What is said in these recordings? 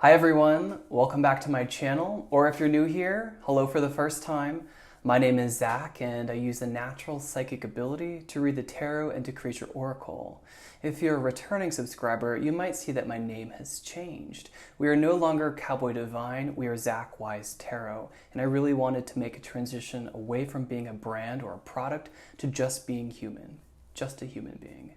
Hi everyone, welcome back to my channel, or if you're new here, hello for the first time. My name is Zach and I use a natural psychic ability to read the tarot and to create your oracle. If you're a returning subscriber, you might see that my name has changed. We are no longer Cowboy Divine, we are Zac Wise Tarot, and I really wanted to make a transition away from being a brand or a product to just being human, just a human being.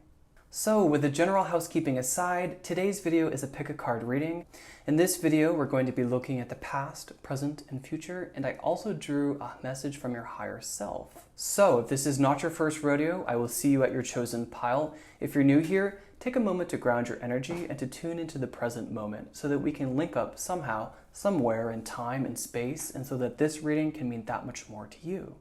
So with the general housekeeping aside, today's video is a pick a card reading. In this video, we're going to be looking at the past, present, and future, and I also drew a message from your higher self. So if this is not your first rodeo, I will see you at your chosen pile. If you're new here, take a moment to ground your energy and to tune into the present moment so that we can link up somehow, somewhere in time and space, and so that this reading can mean that much more to you.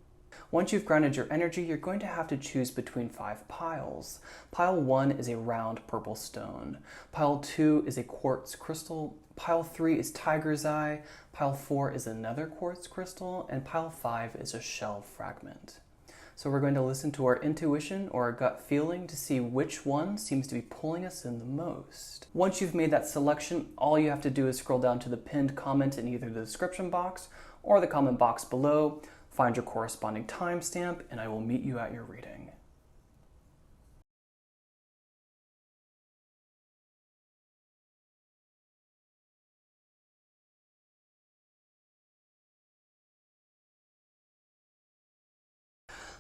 Once you've grounded your energy, you're going to have to choose between 5 piles. Pile 1 is a round purple stone. Pile 2 is a quartz crystal. Pile 3 is tiger's eye. Pile 4 is another quartz crystal. And pile 5 is a shell fragment. So we're going to listen to our intuition or our gut feeling to see which one seems to be pulling us in the most. Once you've made that selection, all you have to do is scroll down to the pinned comment in either the description box or the comment box below. Find your corresponding timestamp, and I will meet you at your reading.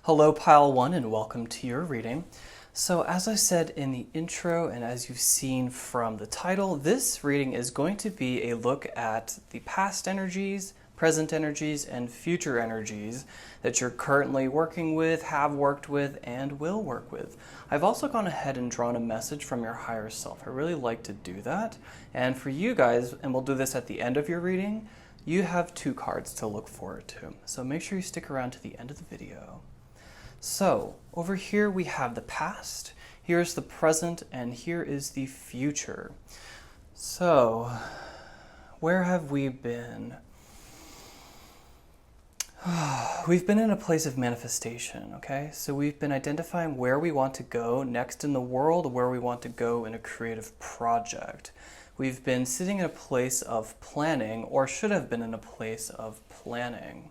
Hello, Pile 1, and welcome to your reading. So as I said in the intro, and as you've seen from the title, this reading is going to be a look at the past energies, present energies, and future energies that you're currently working with, have worked with, and will work with. I've also gone ahead and drawn a message from your higher self. I really like to do that. And for you guys, and we'll do this at the end of your reading, you have 2 cards to look forward to. So make sure you stick around to the end of the video. So over here we have the past, here's the present, and here is the future. So where have we been? We've been in a place of manifestation, okay? So we've been identifying where we want to go next in the world, where we want to go in a creative project. We've been sitting in a place of planning, or should have been in a place of planning.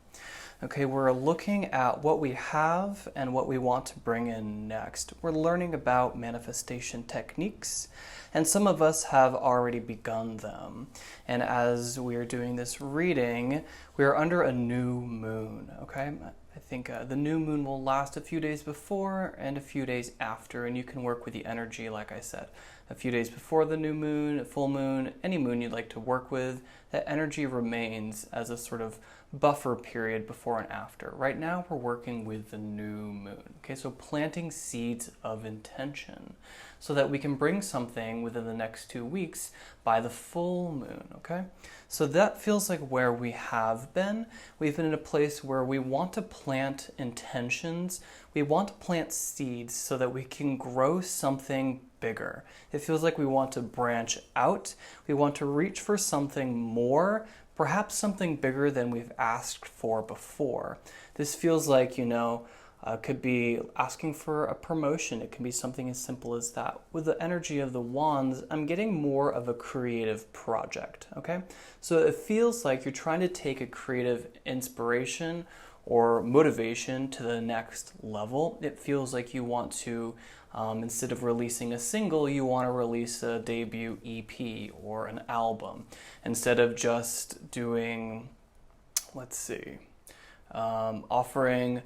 Okay, we're looking at what we have and what we want to bring in next. We're learning about manifestation techniques, and some of us have already begun them. And as we're doing this reading, we're under a new moon, okay? I think the new moon will last a few days before and a few days after, and you can work with the energy, like I said. A few days before the new moon, full moon, any moon you'd like to work with, that energy remains as a sort of buffer period before and after. Right now we're working with the new moon. Okay, so planting seeds of intention so that we can bring something within the next 2 weeks by the full moon, okay? So that feels like where we have been. We've been in a place where we want to plant intentions. We want to plant seeds so that we can grow something bigger. It feels like we want to branch out. We want to reach for something more, perhaps something bigger than we've asked for before. This feels like, could be asking for a promotion. It can be something as simple as that. With the energy of the wands, I'm getting more of a creative project, okay? So it feels like you're trying to take a creative inspiration or motivation to the next level. It feels like you want to, instead of releasing a single, you want to release a debut EP or an album. Instead of just doing, offering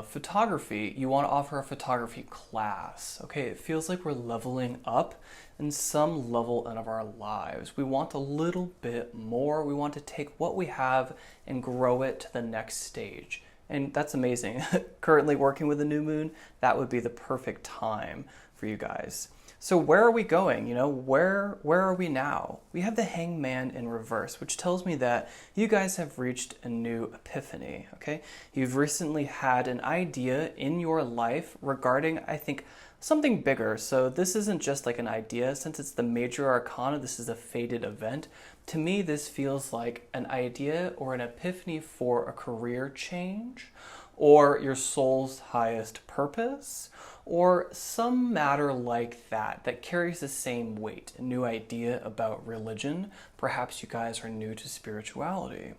photography, you want to offer a photography class. Okay, it feels like we're leveling up in some level of our lives. We want a little bit more. We want to take what we have and grow it to the next stage. And that's amazing. Currently working with the new moon, that would be the perfect time for you guys. So where are we going? Where are we now? We have the Hangman in reverse, which tells me that you guys have reached a new epiphany, okay? You've recently had an idea in your life regarding, I think, something bigger. So this isn't just like an idea. Since it's the major arcana, this is a fated event. To me, this feels like an idea or an epiphany for a career change or your soul's highest purpose, or some matter like that that carries the same weight. A new idea about religion. Perhaps you guys are new to spirituality.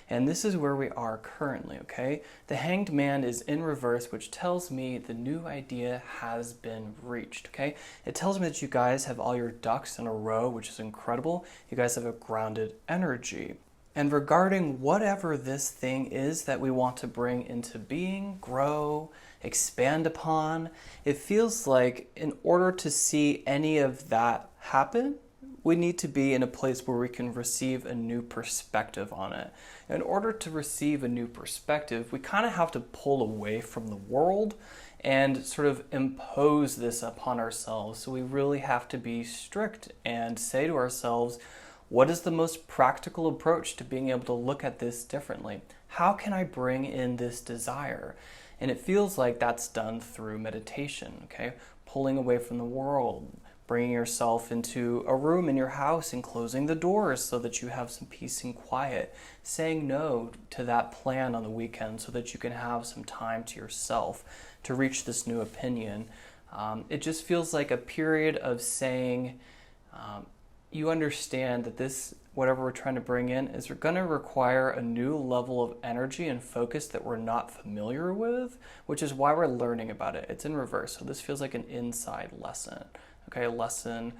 And this is where we are currently, okay? The Hanged Man is in reverse, which tells me the new idea has been reached, okay? It tells me that you guys have all your ducks in a row, which is incredible. You guys have a grounded energy. And regarding whatever this thing is that we want to bring into being, grow, expand upon, it feels like in order to see any of that happen, we need to be in a place where we can receive a new perspective on it. In order to receive a new perspective, we kind of have to pull away from the world and sort of impose this upon ourselves. So we really have to be strict and say to ourselves, what is the most practical approach to being able to look at this differently? How can I bring in this desire? And it feels like that's done through meditation, okay? Pulling away from the world, bringing yourself into a room in your house and closing the doors so that you have some peace and quiet. Saying no to that plan on the weekend so that you can have some time to yourself to reach this new opinion. It just feels like a period of saying, you understand that this, whatever we're trying to bring in, is going to require a new level of energy and focus that we're not familiar with, which is why we're learning about it. It's in reverse. So this feels like an inside lesson, okay? A lesson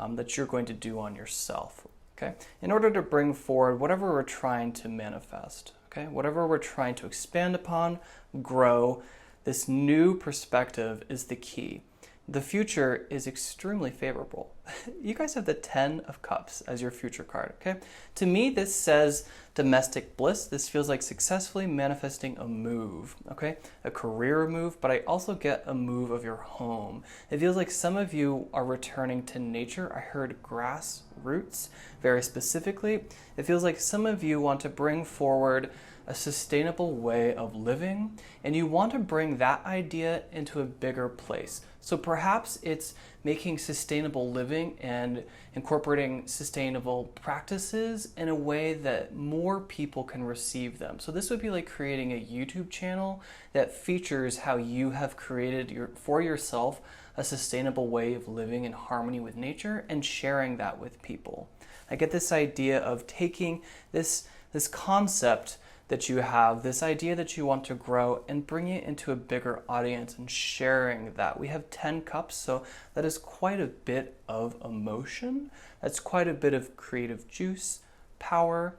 that you're going to do on yourself, okay? In order to bring forward whatever we're trying to manifest, okay? Whatever we're trying to expand upon, grow, this new perspective is the key. The future is extremely favorable. You guys have the 10 of Cups as your future card, okay? To me, this says domestic bliss. This feels like successfully manifesting a move, okay? A career move, but I also get a move of your home. It feels like some of you are returning to nature. I heard grass roots very specifically. It feels like some of you want to bring forward a sustainable way of living, and you want to bring that idea into a bigger place. So perhaps it's making sustainable living and incorporating sustainable practices in a way that more people can receive them. So this would be like creating a YouTube channel that features how you have created for yourself a sustainable way of living in harmony with nature and sharing that with people. I get this idea of taking this concept that you have, this idea that you want to grow, and bring it into a bigger audience and sharing that. We have 10 cups, so that is quite a bit of emotion. That's quite a bit of creative juice, power,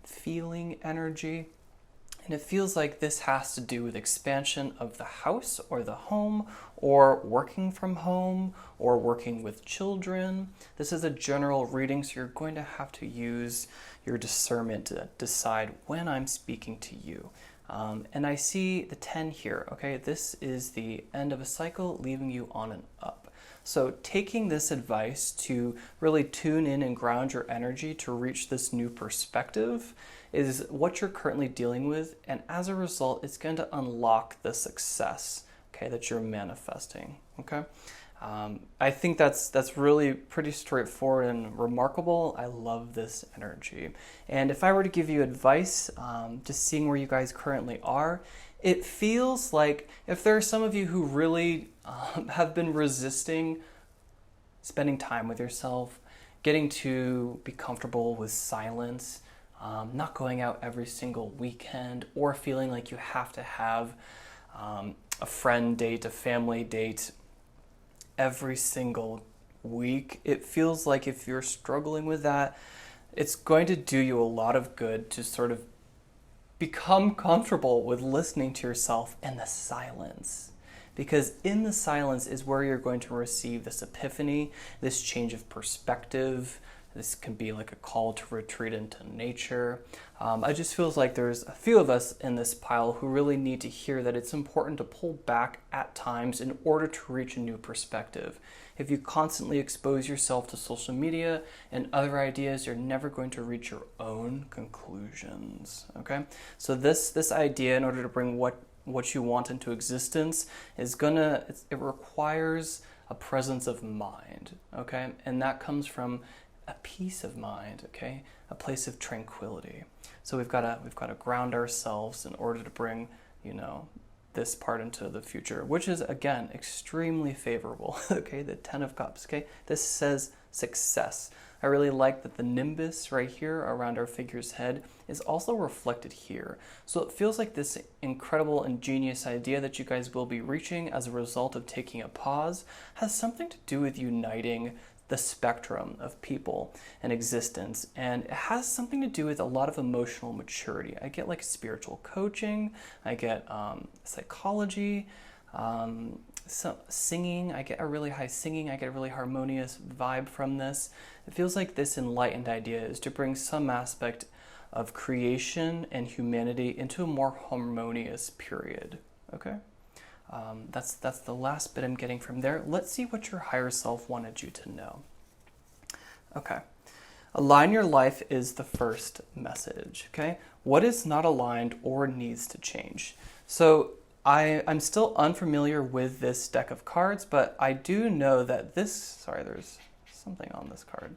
feeling energy. And it feels like this has to do with expansion of the house or the home, or working from home, or working with children. This is a general reading, so you're going to have to use your discernment to decide when I'm speaking to you. And I see the 10 here, okay? This is the end of a cycle, leaving you on an up. So taking this advice to really tune in and ground your energy to reach this new perspective is what you're currently dealing with, and as a result, it's going to unlock the success, okay, that you're manifesting, okay? I think that's really pretty straightforward and remarkable. I love this energy. And if I were to give you advice, just seeing where you guys currently are, it feels like if there are some of you who really have been resisting spending time with yourself, getting to be comfortable with silence, not going out every single weekend, or feeling like you have to have a friend date, a family date every single week. It feels like if you're struggling with that, it's going to do you a lot of good to sort of become comfortable with listening to yourself in the silence. Because in the silence is where you're going to receive this epiphany, this change of perspective. This can be like a call to retreat into nature. It just feels like there's a few of us in this pile who really need to hear that it's important to pull back at times in order to reach a new perspective. If you constantly expose yourself to social media and other ideas, you're never going to reach your own conclusions, okay? So this idea, in order to bring what you want into existence, it requires a presence of mind, okay? And that comes from a peace of mind, okay? A place of tranquility. So we've got to ground ourselves in order to bring, this part into the future, which is, again, extremely favorable. Okay, the 10 of Cups. Okay, this says success. I really like that the nimbus right here around our figure's head is also reflected here. So it feels like this incredible and genius idea that you guys will be reaching as a result of taking a pause has something to do with uniting the spectrum of people and existence, and it has something to do with a lot of emotional maturity. I get like spiritual coaching, I get psychology, singing, I get a really high singing, I get a really harmonious vibe from this. It feels like this enlightened idea is to bring some aspect of creation and humanity into a more harmonious period, okay? That's the last bit I'm getting from there. Let's see what your higher self wanted you to know. Okay. Align your life is the first message, okay? What is not aligned or needs to change? So I'm still unfamiliar with this deck of cards, but I do know that there's something on this card.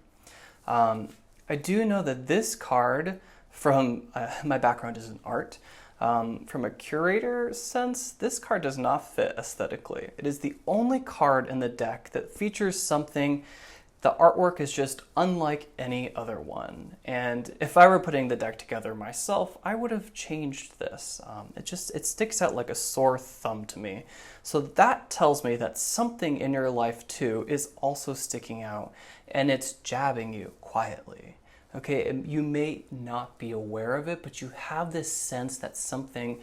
I do know that this card from, my background is in art, from a curator sense, this card does not fit aesthetically. It is the only card in the deck that features something. The artwork is just unlike any other one. And if I were putting the deck together myself, I would have changed this. It sticks out like a sore thumb to me. So that tells me that something in your life too is also sticking out, and it's jabbing you quietly. Okay, you may not be aware of it, but you have this sense that something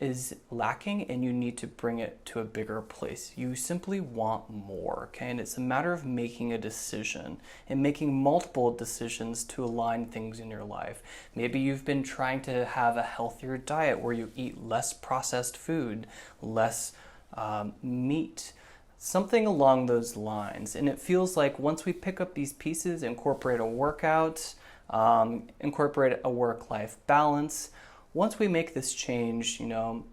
is lacking and you need to bring it to a bigger place. You simply want more, okay? And it's a matter of making a decision and making multiple decisions to align things in your life. Maybe you've been trying to have a healthier diet where you eat less processed food, less meat, something along those lines. And it feels like once we pick up these pieces, incorporate a workout, incorporate a work-life balance, once we make this change,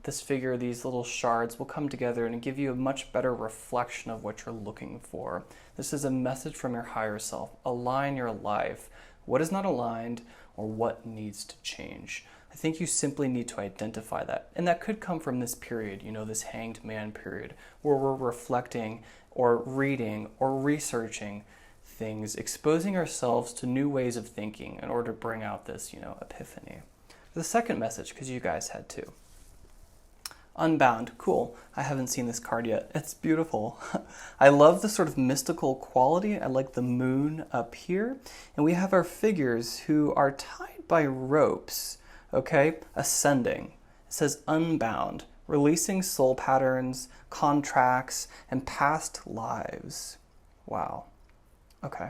this figure, these little shards will come together and give you a much better reflection of what you're looking for. This is a message from your higher self. Align your life. What is not aligned or what needs to change? I think you simply need to identify that. And that could come from this period, this hanged man period, where we're reflecting or reading or researching things, exposing ourselves to new ways of thinking in order to bring out this, epiphany. The second message, because you guys had two. Unbound, cool. I haven't seen this card yet. It's beautiful. I love the sort of mystical quality. I like the moon up here. And we have our figures who are tied by ropes, okay, ascending. It says unbound, releasing soul patterns, contracts, and past lives. Wow. Okay.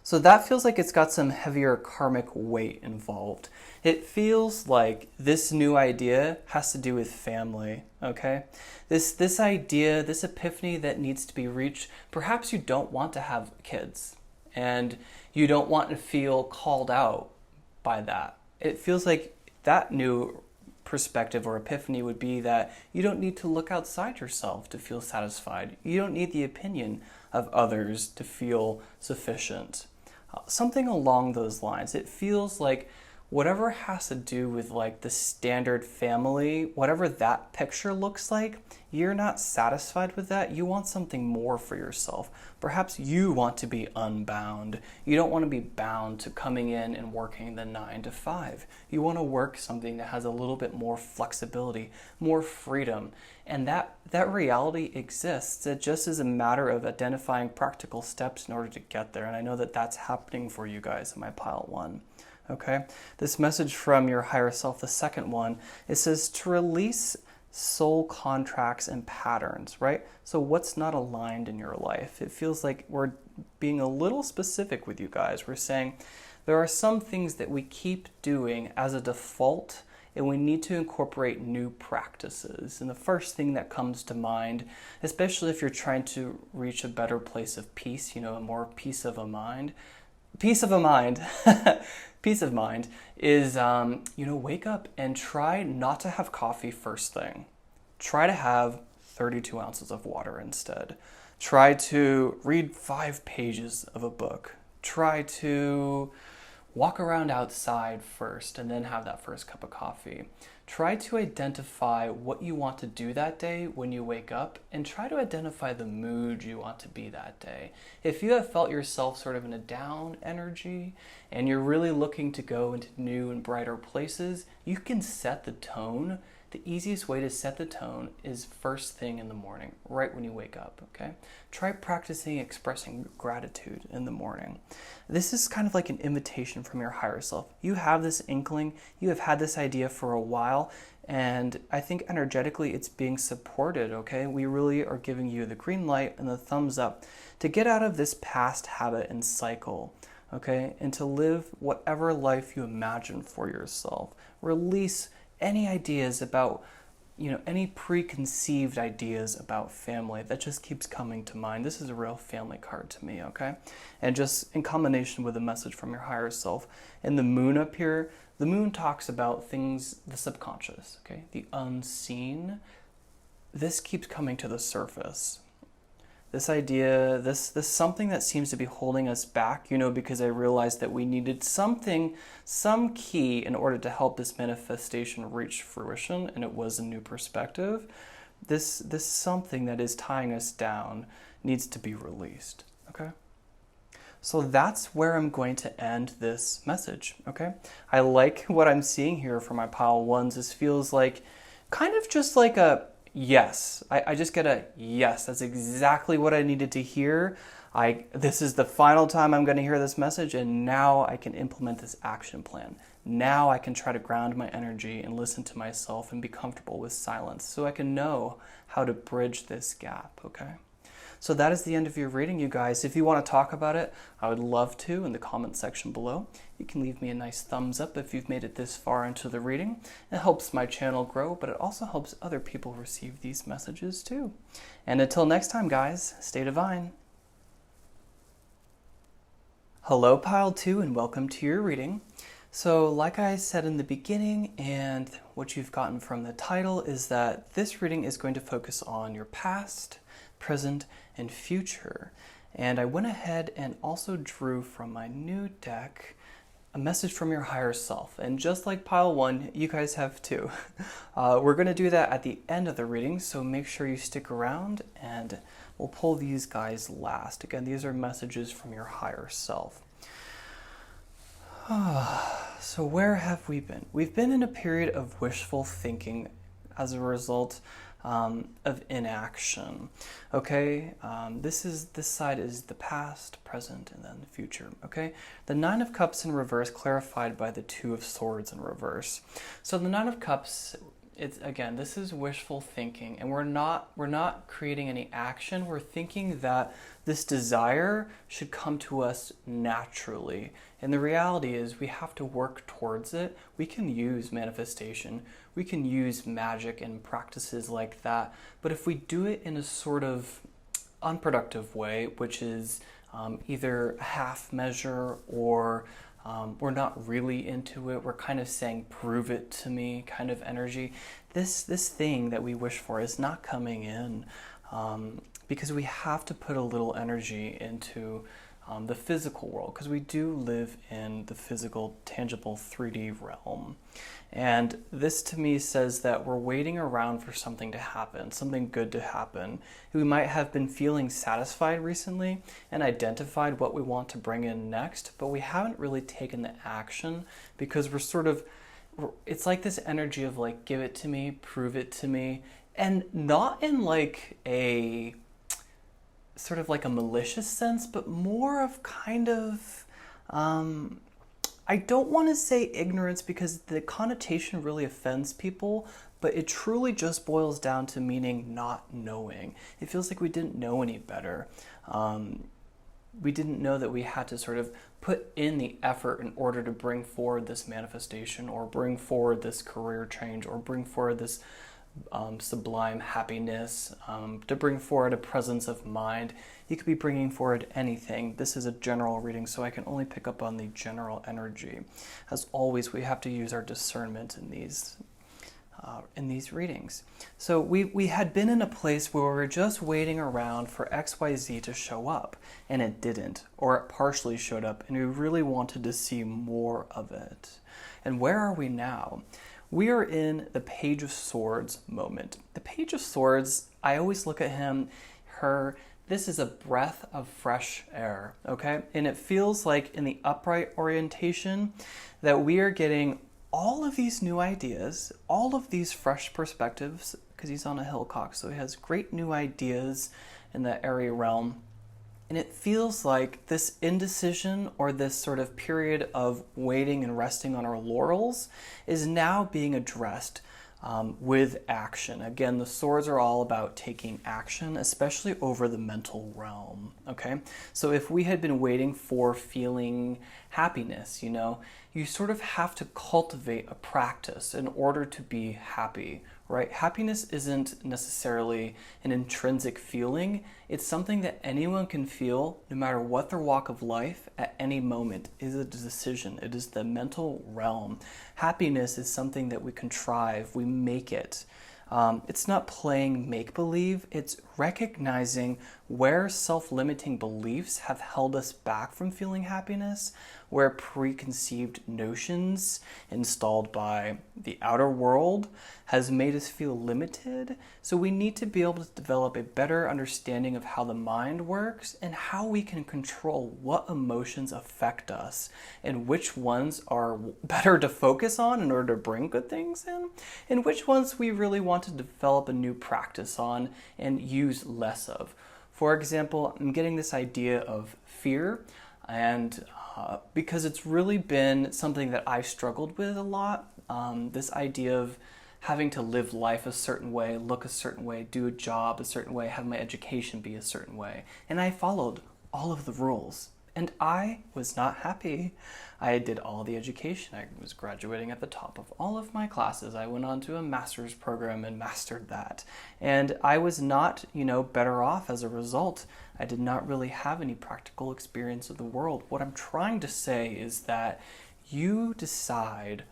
So that feels like it's got some heavier karmic weight involved. It feels like this new idea has to do with family, okay? This idea, this epiphany that needs to be reached, perhaps you don't want to have kids and you don't want to feel called out by that. It feels like that new perspective or epiphany would be that you don't need to look outside yourself to feel satisfied. You don't need the opinion of others to feel sufficient. Something along those lines. It feels like whatever has to do with like the standard family, whatever that picture looks like, you're not satisfied with that. You want something more for yourself. Perhaps you want to be unbound. You don't want to be bound to coming in and working the 9 to 5. You want to work something that has a little bit more flexibility, more freedom. And that reality exists. It just is a matter of identifying practical steps in order to get there. And I know that that's happening for you guys in my pile 1. Okay, this message from your higher self, the second one, it says to release soul contracts and patterns, right? So what's not aligned in your life? It feels like we're being a little specific with you guys. We're saying there are some things that we keep doing as a default and we need to incorporate new practices. And the first thing that comes to mind, especially if you're trying to reach a better place of peace, a more peace of mind, peace of mind is, wake up and try not to have coffee first thing. Try to have 32 ounces of water instead. Try to read 5 pages of a book. Try to walk around outside first and then have that first cup of coffee. try to identify what you want to do that day when you wake up, and try to identify the mood you want to be that day. If you have felt yourself sort of in a down energy and you're really looking to go into new and brighter places, you can set the tone. The easiest way to set the tone is first thing in the morning, right when you wake up, okay? Try practicing expressing gratitude in the morning. This is kind of like an invitation from your higher self. You have this inkling, you have had this idea for a while, and I think energetically it's being supported, okay? We really are giving you the green light and the thumbs up to get out of this past habit and cycle, okay? And to live whatever life you imagine for yourself. Release any ideas about, any preconceived ideas about family that just keeps coming to mind. This is a real family card to me, okay? And just in combination with a message from your higher self. And the moon up here, the moon talks about things, the subconscious, okay? The unseen. This keeps coming to the surface. This idea, this something that seems to be holding us back, because I realized that we needed some key in order to help this manifestation reach fruition, and it was a new perspective. This something that is tying us down needs to be released, okay? So that's where I'm going to end this message, okay? I like what I'm seeing here for my pile ones. This feels like kind of just like a yes. I just get a yes. That's exactly what I needed to hear. This is the final time I'm going to hear this message, and now I can implement this action plan. Now I can try to ground my energy and listen to myself and be comfortable with silence so I can know how to bridge this gap, okay? So that is the end of your reading, you guys. If you want to talk about it, I would love to in the comment section below. You can leave me a nice thumbs up if you've made it this far into the reading. It helps my channel grow, but it also helps other people receive these messages too. And until next time, guys, stay divine. Hello, Pile 2, and welcome to your reading. So like I said in the beginning, and what you've gotten from the title, is that this reading is going to focus on your past, present, and future. And I went ahead and also drew from my new deck a message from your higher self. And just like pile 1, you guys have too. We're going to do that at the end of the reading, so make sure you stick around, and we'll pull these guys last. Again, these are messages from your higher self. So where have we been? We've been in a period of wishful thinking as a result of inaction. Okay, this side is the past, present, and then the future. Okay, the Nine of Cups in reverse clarified by the Two of Swords in reverse. So the Nine of Cups, this is wishful thinking, and we're not creating any action. We're thinking that this desire should come to us naturally. And the reality is we have to work towards it. We can use manifestation. We can use magic and practices like that. But if we do it in a sort of unproductive way, which is either a half measure or we're not really into it, we're kind of saying, prove it to me kind of energy, this thing that we wish for is not coming in because we have to put a little energy into the physical world, because we do live in the physical, tangible 3D realm. And this to me says that we're waiting around for something to happen, something good to happen. We might have been feeling satisfied recently and identified what we want to bring in next, but we haven't really taken the action because it's like this energy of like, give it to me, prove it to me, and not in like a sort of like a malicious sense, but more of kind of, I don't want to say ignorance because the connotation really offends people, but it truly just boils down to meaning not knowing. It feels like we didn't know any better. We didn't know that we had to sort of put in the effort in order to bring forward this manifestation, or bring forward this career change, or bring forward this sublime happiness, to bring forward a presence of mind. You could be bringing forward anything. This is a general reading, so I can only pick up on the general energy. As always, we have to use our discernment in these readings. So we had been in a place where we were just waiting around for XYZ to show up, and it didn't, or it partially showed up, and we really wanted to see more of it. And where are we now? We are in the Page of Swords moment. The Page of Swords, I always look at him, her, this is a breath of fresh air, okay? And it feels like in the upright orientation that we are getting all of these new ideas, all of these fresh perspectives, because he's on a hillcock, so he has great new ideas in the area realm. And it feels like this indecision or this sort of period of waiting and resting on our laurels is now being addressed with action. Again, the swords are all about taking action, especially over the mental realm, okay? So if we had been waiting for feeling happiness, you sort of have to cultivate a practice in order to be happy, right? Happiness isn't necessarily an intrinsic feeling. It's something that anyone can feel no matter what their walk of life at any moment. It is a decision. It is the mental realm. Happiness is something that we contrive, we make it. It's not playing make-believe, it's recognizing where self-limiting beliefs have held us back from feeling happiness, where preconceived notions installed by the outer world has made us feel limited. So we need to be able to develop a better understanding of how the mind works and how we can control what emotions affect us and which ones are better to focus on in order to bring good things in, and which ones we really want to develop a new practice on and use less of. For example, I'm getting this idea of fear, and because it's really been something that I've struggled with a lot, this idea of having to live life a certain way, look a certain way, do a job a certain way, have my education be a certain way. And I followed all of the rules, and I was not happy. I did all the education. I was graduating at the top of all of my classes. I went on to a master's program and mastered that. And I was not, better off as a result. I did not really have any practical experience of the world. What I'm trying to say is that you decide,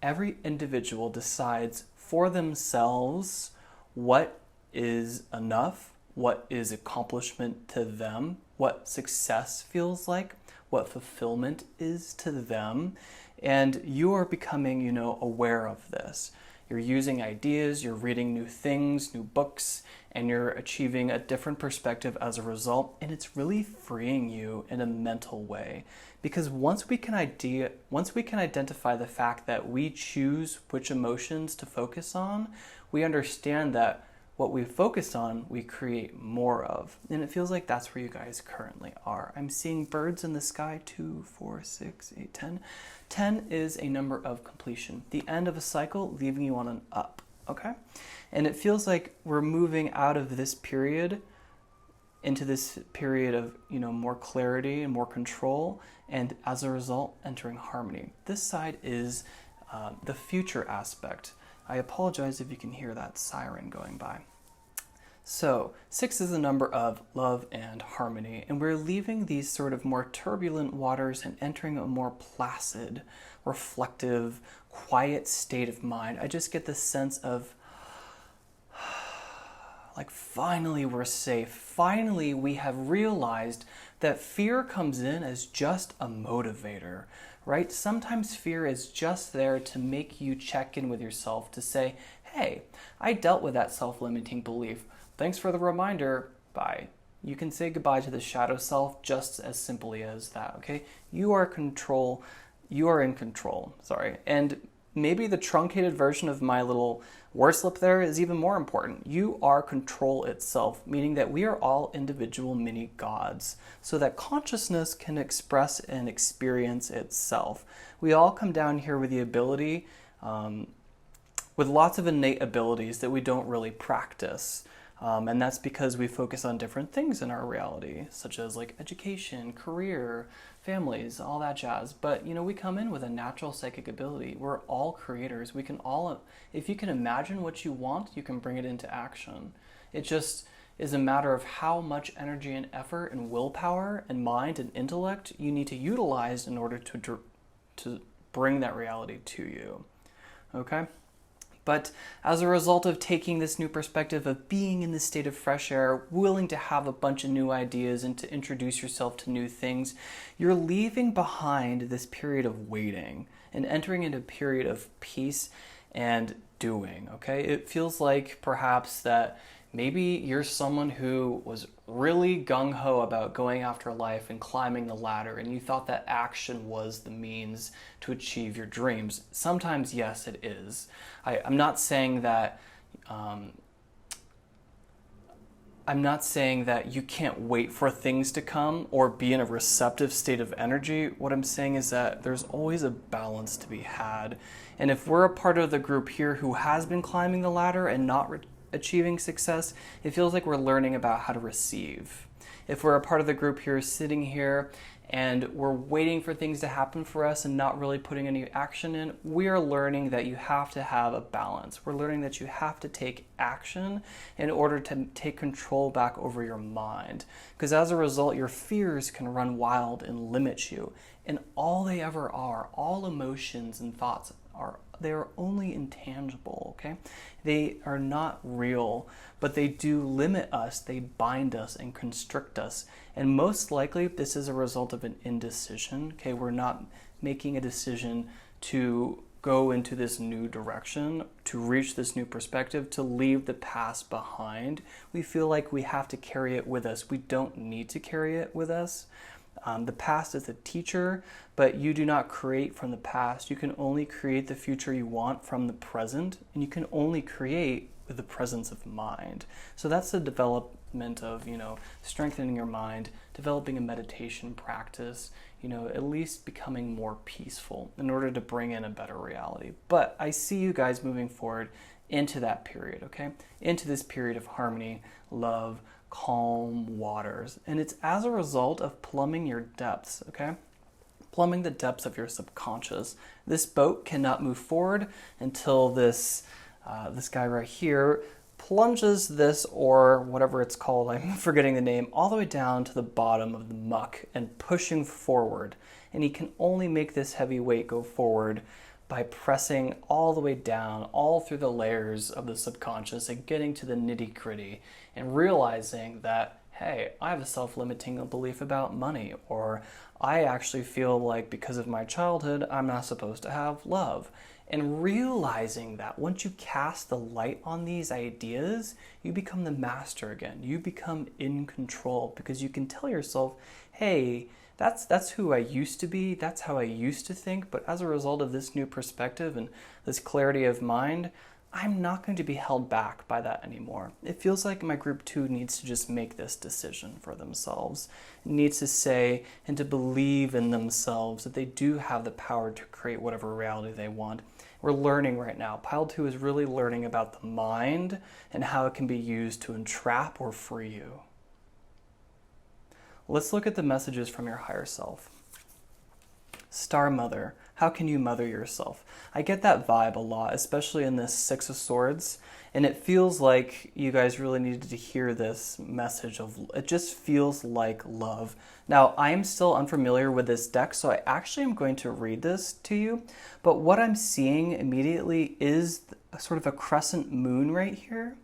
every individual decides for themselves what is enough, what is accomplishment to them, what success feels like, what fulfillment is to them, and you are becoming, aware of this. You're using ideas, you're reading new things, new books, and you're achieving a different perspective as a result, and it's really freeing you in a mental way. Because once we can identify the fact that we choose which emotions to focus on, we understand that what we focus on, we create more of. And it feels like that's where you guys currently are. I'm seeing birds in the sky, 2, 4, 6, 8, 10. 10 is a number of completion, the end of a cycle, leaving you on an up, okay? And it feels like we're moving out of this period into this period of, more clarity and more control, and as a result, entering harmony. This side is the future aspect. I apologize if you can hear that siren going by. So 6 is a number of love and harmony, and we're leaving these sort of more turbulent waters and entering a more placid, reflective, quiet state of mind. I just get this sense of like, finally we're safe. Finally we have realized that fear comes in as just a motivator, right? Sometimes fear is just there to make you check in with yourself, to say, hey, I dealt with that self-limiting belief. Thanks for the reminder. Bye. You can say goodbye to the shadow self just as simply as that, okay? You are in control, sorry. And maybe the truncated version of my little word slip there is even more important. You are control itself, meaning that we are all individual mini gods, so that consciousness can express and experience itself. We all come down here with the ability, with lots of innate abilities that we don't really practice. And that's because we focus on different things in our reality, such as like education, career, families, all that jazz. But, we come in with a natural psychic ability. We're all creators. We can all, if you can imagine what you want, you can bring it into action. It just is a matter of how much energy and effort and willpower and mind and intellect you need to utilize in order to bring that reality to you. Okay? But as a result of taking this new perspective of being in this state of fresh air, willing to have a bunch of new ideas and to introduce yourself to new things, you're leaving behind this period of waiting and entering into a period of peace and doing, okay? It feels like perhaps that maybe you're someone who was really gung-ho about going after life and climbing the ladder, and you thought that action was the means to achieve your dreams. Sometimes, yes, it is. I'm not saying that you can't wait for things to come or be in a receptive state of energy. What I'm saying is that there's always a balance to be had. And if we're a part of the group here who has been climbing the ladder and not achieving success, it feels like we're learning about how to receive. If we're a part of the group here sitting here and we're waiting for things to happen for us and not really putting any action in, we are learning that you have to have a balance. We're learning that you have to take action in order to take control back over your mind. Because as a result, your fears can run wild and limit you. And all they ever are, all emotions and thoughts they are only intangible, okay? They are not real, but they do limit us, they bind us and constrict us. And most likely this is a result of an indecision, okay? We're not making a decision to go into this new direction, to reach this new perspective, to leave the past behind. We feel like we have to carry it with us. We don't need to carry it with us. The past is a teacher, but you do not create from the past. You can only create the future you want from the present, and you can only create with the presence of mind. So that's the development of, strengthening your mind, developing a meditation practice, at least becoming more peaceful in order to bring in a better reality. But I see you guys moving forward into that period, okay? Into this period of harmony, love, calm waters. And it's as a result of plumbing your depths, okay? Plumbing the depths of your subconscious. This boat cannot move forward until this guy right here plunges this, or whatever it's called, I'm forgetting the name, all the way down to the bottom of the muck and pushing forward. And he can only make this heavy weight go forward by pressing all the way down, all through the layers of the subconscious and getting to the nitty-gritty and realizing that, hey, I have a self-limiting belief about money, or I actually feel like because of my childhood, I'm not supposed to have love. And realizing that once you cast the light on these ideas, you become the master again. You become in control because you can tell yourself, hey, that's who I used to be, that's how I used to think, but as a result of this new perspective and this clarity of mind, I'm not going to be held back by that anymore. It feels like my group 2 needs to just make this decision for themselves. It needs to say and to believe in themselves that they do have the power to create whatever reality they want. We're learning right now. Pile 2 is really learning about the mind and how it can be used to entrap or free you. Let's look at the messages from your higher self. Star Mother, how can you mother yourself? I get that vibe a lot, especially in this 6 of Swords, and it feels like you guys really needed to hear this message of, it just feels like love. Now, I am still unfamiliar with this deck, so I actually am going to read this to you, but what I'm seeing immediately is sort of a crescent moon right here.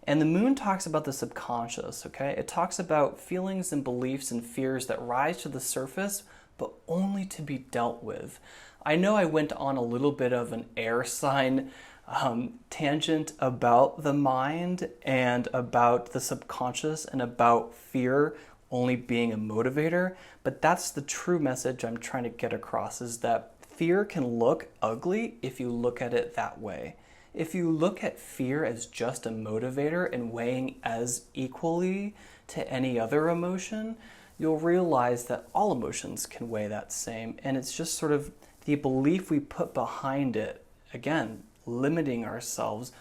And the moon talks about the subconscious, okay? It talks about feelings and beliefs and fears that rise to the surface, but only to be dealt with. I know I went on a little bit of an air sign tangent about the mind and about the subconscious and about fear only being a motivator, but that's the true message I'm trying to get across, is that fear can look ugly if you look at it that way. If you look at fear as just a motivator and weighing as equally to any other emotion, you'll realize that all emotions can weigh that same. And it's just sort of the belief we put behind it. Again, limiting ourselves,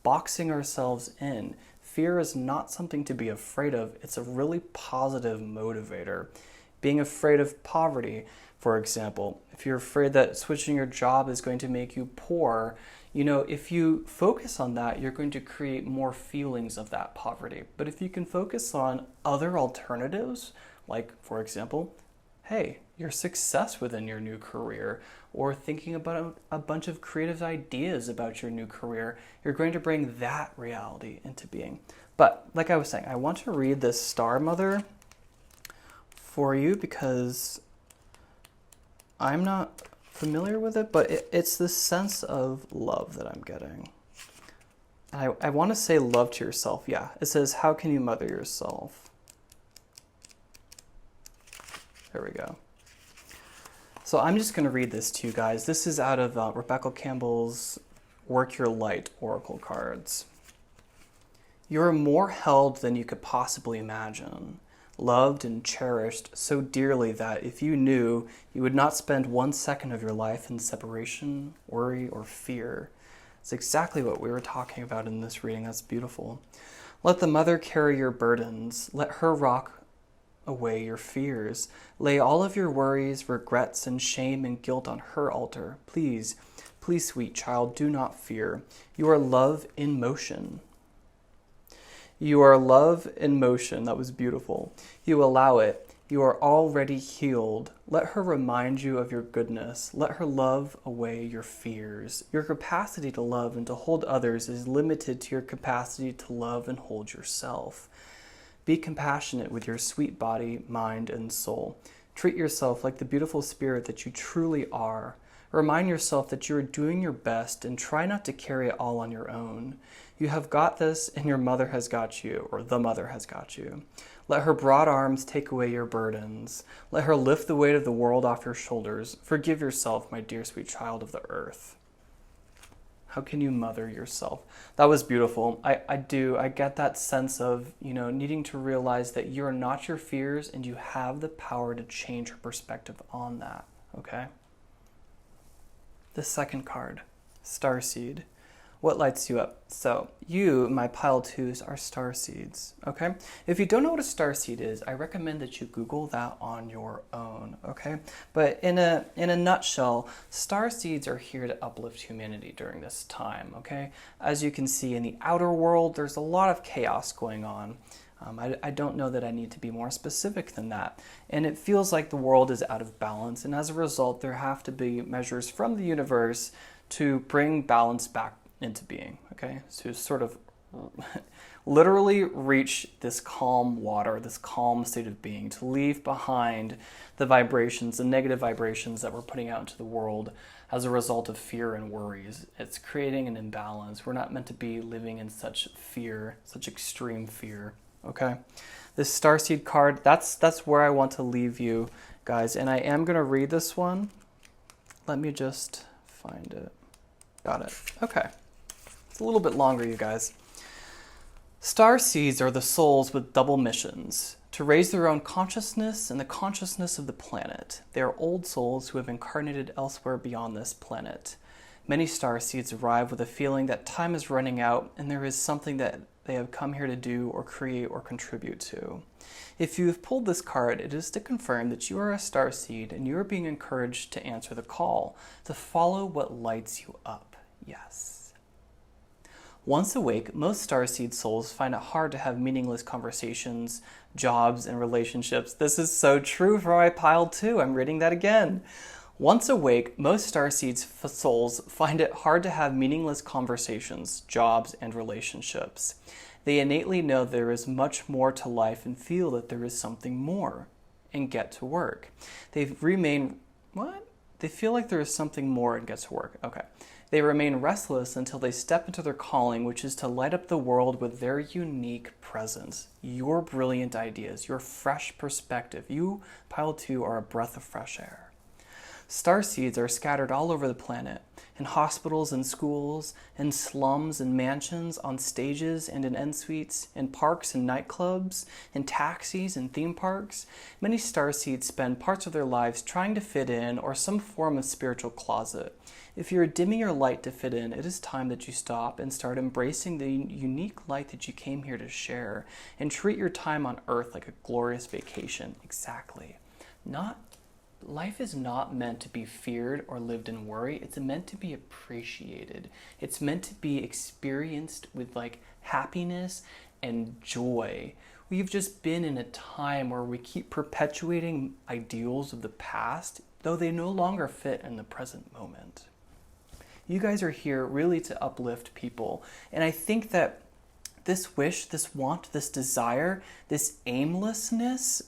boxing ourselves in. Fear is not something to be afraid of. It's a really positive motivator. Being afraid of poverty, for example, if you're afraid that switching your job is going to make you poor, if you focus on that, you're going to create more feelings of that poverty. But if you can focus on other alternatives, like, for example, hey, your success within your new career, or thinking about a bunch of creative ideas about your new career, you're going to bring that reality into being. But like I was saying, I want to read this Star Mother for you because I'm not familiar with it, but it's this sense of love that I'm getting. I want to say love to yourself. Yeah, it says, how can you mother yourself? There we go. So I'm just going to read this to you guys. This is out of Rebecca Campbell's Work Your Light Oracle cards. You are more held than you could possibly imagine, loved and cherished so dearly that if you knew, you would not spend 1 second of your life in separation, worry, or fear. It's exactly what we were talking about in this reading. That's beautiful. Let the mother carry your burdens. Let her rock away your fears. Lay all of your worries, regrets, and shame and guilt on her altar. Please, please, sweet child, do not fear. You are love in motion. You are love in motion. That was beautiful. You allow it. You are already healed. Let her remind you of your goodness. Let her love away your fears. Your capacity to love and to hold others is limited to your capacity to love and hold yourself. Be compassionate with your sweet body, mind, and soul. Treat yourself like the beautiful spirit that you truly are. Remind yourself that you are doing your best and try not to carry it all on your own. You have got this, and your mother has got you, or the mother has got you. Let her broad arms take away your burdens. Let her lift the weight of the world off your shoulders. Forgive yourself, my dear sweet child of the earth. How can you mother yourself? That was beautiful. I get that sense of, needing to realize that you're not your fears and you have the power to change your perspective on that, okay? The second card, Starseed. What lights you up? So you, my pile twos, are star seeds, okay? If you don't know what a star seed is, I recommend that you Google that on your own, okay? But in a nutshell, star seeds are here to uplift humanity during this time, okay? As you can see in the outer world, there's a lot of chaos going on. I don't know that I need to be more specific than that. And it feels like the world is out of balance, and as a result, there have to be measures from the universe to bring balance back into being, okay? So sort of literally reach this calm water, this calm state of being, to leave behind the vibrations, the negative vibrations that we're putting out into the world as a result of fear and worries. It's creating an imbalance. We're not meant to be living in such fear, such extreme fear, okay? This Starseed card, that's where I want to leave you guys, and I am going to read this one. Let me just find it. Got it. Okay. It's a little bit longer, you guys. Star seeds are the souls with double missions: to raise their own consciousness and the consciousness of the planet. They are old souls who have incarnated elsewhere beyond this planet. Many star seeds arrive with a feeling that time is running out and there is something that they have come here to do or create or contribute to. If you have pulled this card, it is to confirm that you are a star seed and you are being encouraged to answer the call, to follow what lights you up. Yes. Once awake, most starseed souls find it hard to have meaningless conversations, jobs, and relationships. This is so true for my pile too. I'm reading that again. Once awake, most starseed souls find it hard to have meaningless conversations, jobs, and relationships. They innately know there is much more to life and feel that there is something more, and get to work. They feel like there is something more and get to work. Okay. They remain restless until they step into their calling, which is to light up the world with their unique presence, your brilliant ideas, your fresh perspective. You, pile 2, are a breath of fresh air. Star seeds are scattered all over the planet, in hospitals and schools, in slums and mansions, on stages and in end suites, in parks and nightclubs, in taxis and theme parks. Many star seeds spend parts of their lives trying to fit in or some form of spiritual closet. If you're dimming your light to fit in, it is time that you stop and start embracing the unique light that you came here to share, and treat your time on Earth like a glorious vacation. Exactly. Life is not meant to be feared or lived in worry. It's meant to be appreciated. It's meant to be experienced with happiness and joy. We've just been in a time where we keep perpetuating ideals of the past, though they no longer fit in the present moment. You guys are here really to uplift people. And I think that this wish, this want, this desire, this aimlessness,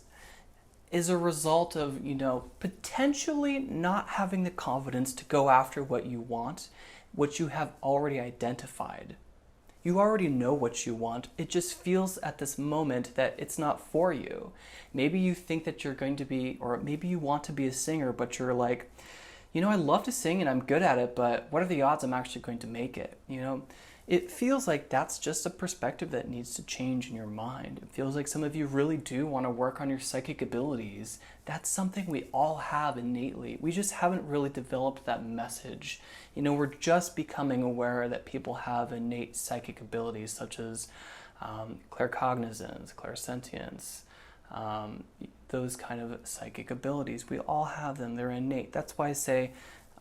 is a result of, potentially not having the confidence to go after what you want, what you have already identified. You already know what you want. It just feels at this moment that it's not for you. Maybe you think that you're going to be, or maybe you want to be a singer, but you're like, I love to sing and I'm good at it, but what are the odds I'm actually going to make it? It feels like that's just a perspective that needs to change in your mind. It feels like some of you really do want to work on your psychic abilities. That's something we all have innately. We just haven't really developed that message. We're just becoming aware that people have innate psychic abilities such as claircognizance, clairsentience, those kind of psychic abilities. We all have them. They're innate. That's why I say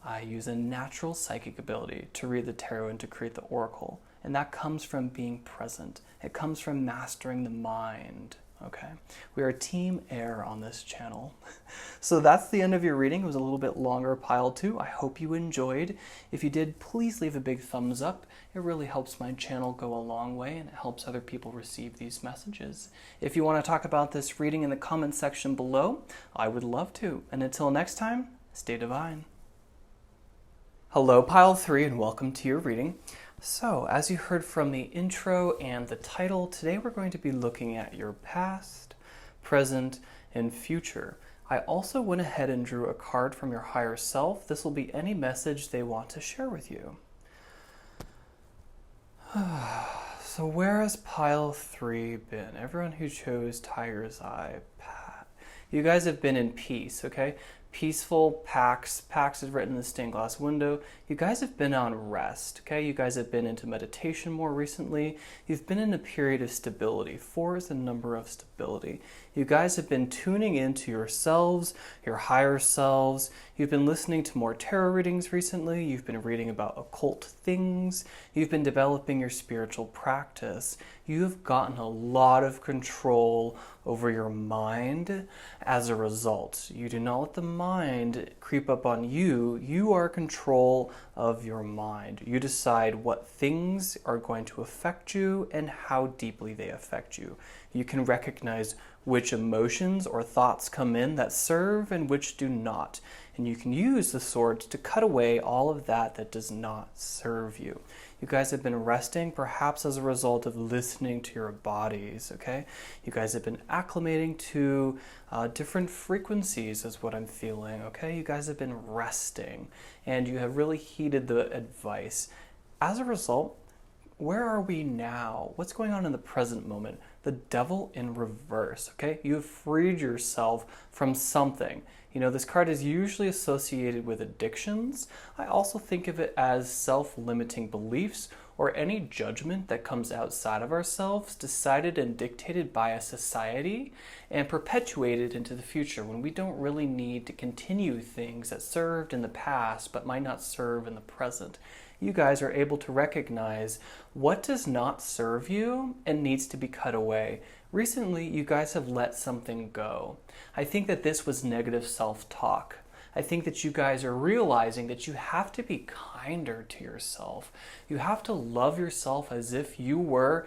I use a natural psychic ability to read the tarot and to create the oracle. And that comes from being present. It comes from mastering the mind. Okay? We are team air on this channel. So that's the end of your reading. It was a little bit longer, pile 2. I hope you enjoyed. If you did, please leave a big thumbs up. It really helps my channel go a long way, and it helps other people receive these messages. If you want to talk about this reading in the comment section below, I would love to. And until next time, stay divine. Hello, pile 3, and welcome to your reading. So, as you heard from the intro and the title, today we're going to be looking at your past, present, and future. I also went ahead and drew a card from your higher self. This will be any message they want to share with you. So where has pile 3 been? Everyone who chose Tiger's Eye, Pat. You guys have been in peace, okay? Peaceful, Pax. Pax is written in the stained glass window. You guys have been on rest, okay? You guys have been into meditation more recently. You've been in a period of stability. 4 is the number of stability. You guys have been tuning into yourselves, your higher selves. You've been listening to more tarot readings recently. You've been reading about occult things. You've been developing your spiritual practice. You have gotten a lot of control over your mind as a result. You do not let the mind creep up on you. You are in control of your mind. You decide what things are going to affect you and how deeply they affect you. You can recognize which emotions or thoughts come in that serve and which do not. And you can use the sword to cut away all of that that does not serve you. You guys have been resting, perhaps as a result of listening to your bodies, okay? You guys have been acclimating to different frequencies is what I'm feeling, okay? You guys have been resting, and you have really heeded the advice. As a result, where are we now? What's going on in the present moment? The devil in reverse, okay? You have freed yourself from something. This card is usually associated with addictions. I also think of it as self-limiting beliefs or any judgment that comes outside of ourselves, decided and dictated by a society and perpetuated into the future when we don't really need to continue things that served in the past but might not serve in the present. You guys are able to recognize what does not serve you and needs to be cut away. Recently, you guys have let something go. I think that this was negative self-talk. I think that you guys are realizing that you have to be kinder to yourself. You have to love yourself as if you were,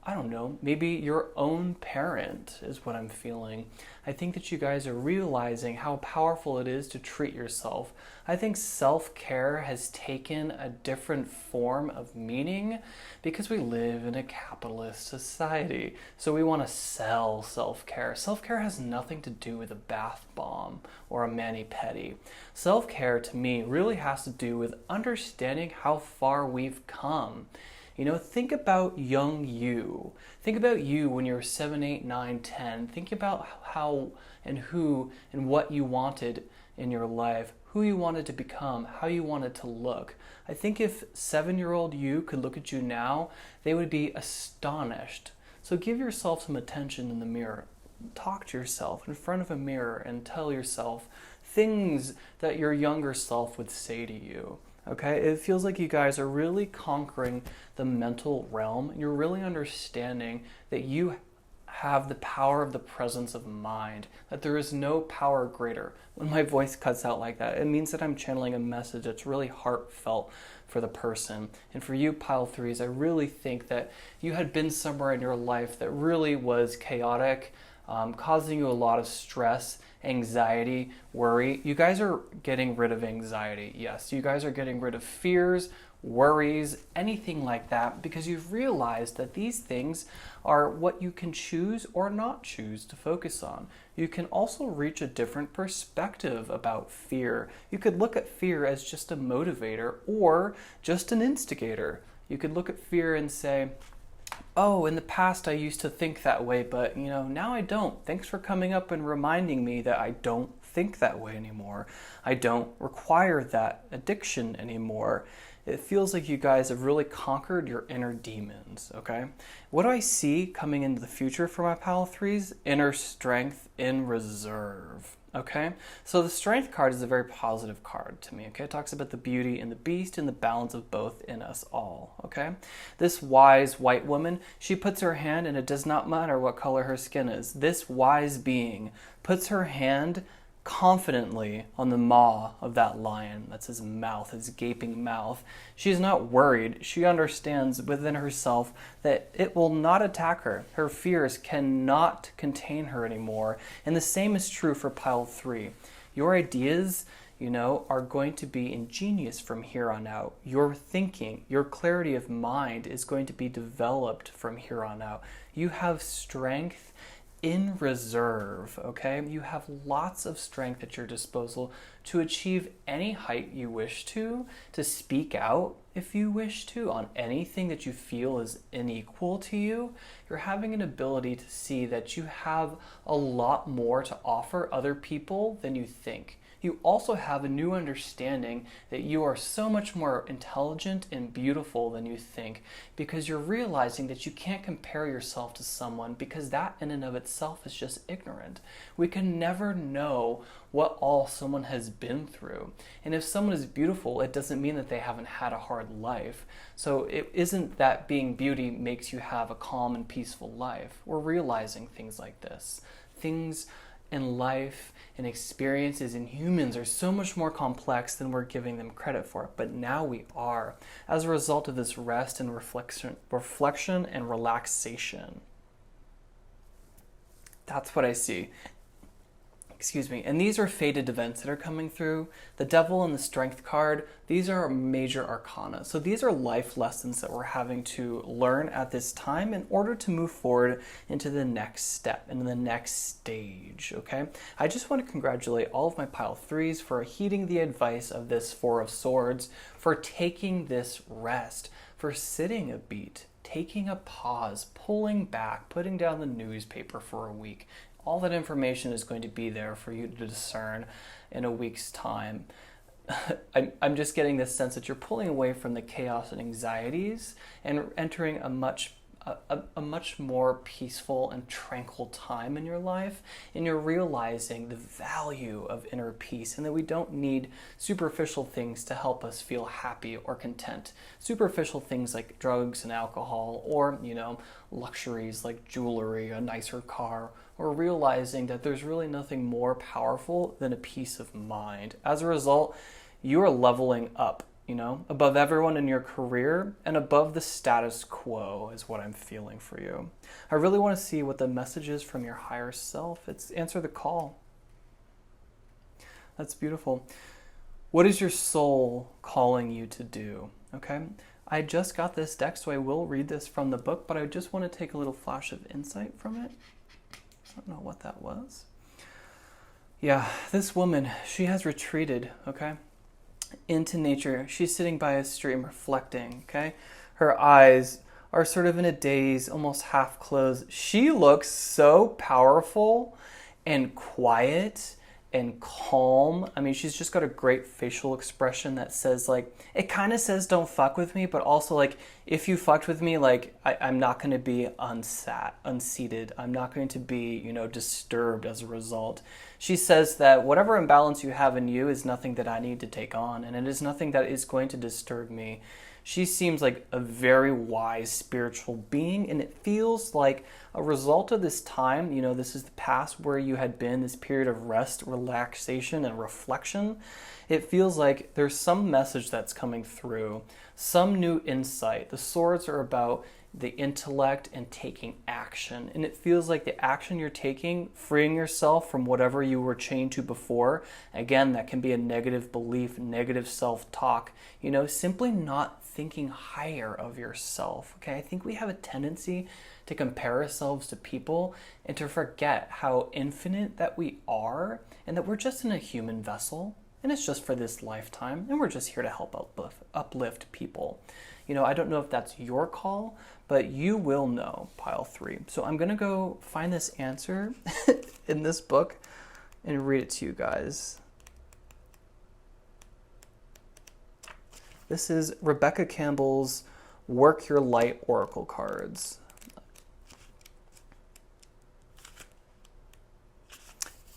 I don't know, maybe your own parent is what I'm feeling. I think that you guys are realizing how powerful it is to treat yourself. I think self-care has taken a different form of meaning because we live in a capitalist society. So we want to sell self-care. Self-care has nothing to do with a bath bomb or a mani-pedi. Self-care to me really has to do with understanding how far we've come. Think about young you. Think about you when you were 7, 8, 9, 10. Think about how and who and what you wanted in your life, who you wanted to become, how you wanted to look. I think if 7-year-old you could look at you now, they would be astonished. So give yourself some attention in the mirror. Talk to yourself in front of a mirror and tell yourself things that your younger self would say to you. Okay, it feels like you guys are really conquering the mental realm. You're really understanding that you have the power of the presence of mind, that there is no power greater. When my voice cuts out like that, it means that I'm channeling a message that's really heartfelt for the person. And for you, pile 3s, I really think that you had been somewhere in your life that really was chaotic, causing you a lot of stress, anxiety, worry. You guys are getting rid of anxiety. Yes, you guys are getting rid of fears, worries, anything like that, because you've realized that these things are what you can choose or not choose to focus on. You can also reach a different perspective about fear. You could look at fear as just a motivator or just an instigator. You could look at fear and say, oh, in the past I used to think that way, but now I don't. Thanks for coming up and reminding me that I don't think that way anymore. I don't require that addiction anymore. It feels like you guys have really conquered your inner demons, okay? What do I see coming into the future for my Pile 3s? Inner strength in reserve, okay? So the strength card is a very positive card to me, okay? It talks about the beauty and the beast and the balance of both in us all, okay? This wise white woman, she puts her hand, and it does not matter what color her skin is. This wise being puts her hand confidently on the maw of that lion. That's his mouth, his gaping mouth. She's not worried. She understands within herself that it will not attack her. Her fears cannot contain her anymore. And the same is true for Pile 3. Your ideas, are going to be ingenious from here on out. Your thinking, your clarity of mind is going to be developed from here on out. You have strength in reserve, okay? You have lots of strength at your disposal to achieve any height you wish to speak out if you wish to, on anything that you feel is unequal to you. You're having an ability to see that you have a lot more to offer other people than you think. You also have a new understanding that you are so much more intelligent and beautiful than you think, because you're realizing that you can't compare yourself to someone, because that in and of itself is just ignorant. We can never know what all someone has been through. And if someone is beautiful, it doesn't mean that they haven't had a hard life. So it isn't that being beauty makes you have a calm and peaceful life. We're realizing things like this. Things in life and experiences in humans are so much more complex than we're giving them credit for. But now we are, as a result of this rest and reflection and relaxation. That's what I see. Excuse me. And these are fated events that are coming through. The Devil and the Strength card, these are major arcana. So these are life lessons that we're having to learn at this time in order to move forward into the next step, into the next stage, okay? I just want to congratulate all of my Pile 3s for heeding the advice of this Four of Swords, for taking this rest, for sitting a beat, taking a pause, pulling back, putting down the newspaper for a week. All that information is going to be there for you to discern in a week's time. I'm just getting this sense that you're pulling away from the chaos and anxieties and entering a much more peaceful and tranquil time in your life, and you're realizing the value of inner peace, and that we don't need superficial things to help us feel happy or content. Superficial things like drugs and alcohol, or luxuries like jewelry, a nicer car, or realizing that there's really nothing more powerful than a peace of mind. As a result, you are leveling up, above everyone in your career and above the status quo is what I'm feeling for you. I really want to see what the message is from your higher self. It's answer the call. That's beautiful. What is your soul calling you to do? Okay. I just got this deck, so I will read this from the book, but I just want to take a little flash of insight from it. I don't know what that was. Yeah, this woman, she has retreated, okay, into nature. She's sitting by a stream reflecting, okay? Her eyes are sort of in a daze, almost half closed. She looks so powerful and quiet and calm. I mean, she's just got a great facial expression that says, it kind of says don't fuck with me, but also if you fucked with me, I'm not going to be unseated. I'm not going to be, disturbed as a result. She says that whatever imbalance you have in you is nothing that I need to take on, and it is nothing that is going to disturb me. She seems like a very wise spiritual being, and it feels like a result of this time, this is the past where you had been, this period of rest, relaxation, and reflection. It feels like there's some message that's coming through, some new insight. The swords are about the intellect, and taking action. And it feels like the action you're taking, freeing yourself from whatever you were chained to before. Again, that can be a negative belief, negative self-talk, simply not thinking higher of yourself. Okay, I think we have a tendency to compare ourselves to people and to forget how infinite that we are, and that we're just in a human vessel, and it's just for this lifetime, and we're just here to help uplift people. I don't know if that's your call, but you will know, pile 3. So I'm going to go find this answer in this book and read it to you guys. This is Rebecca Campbell's Work Your Light Oracle cards.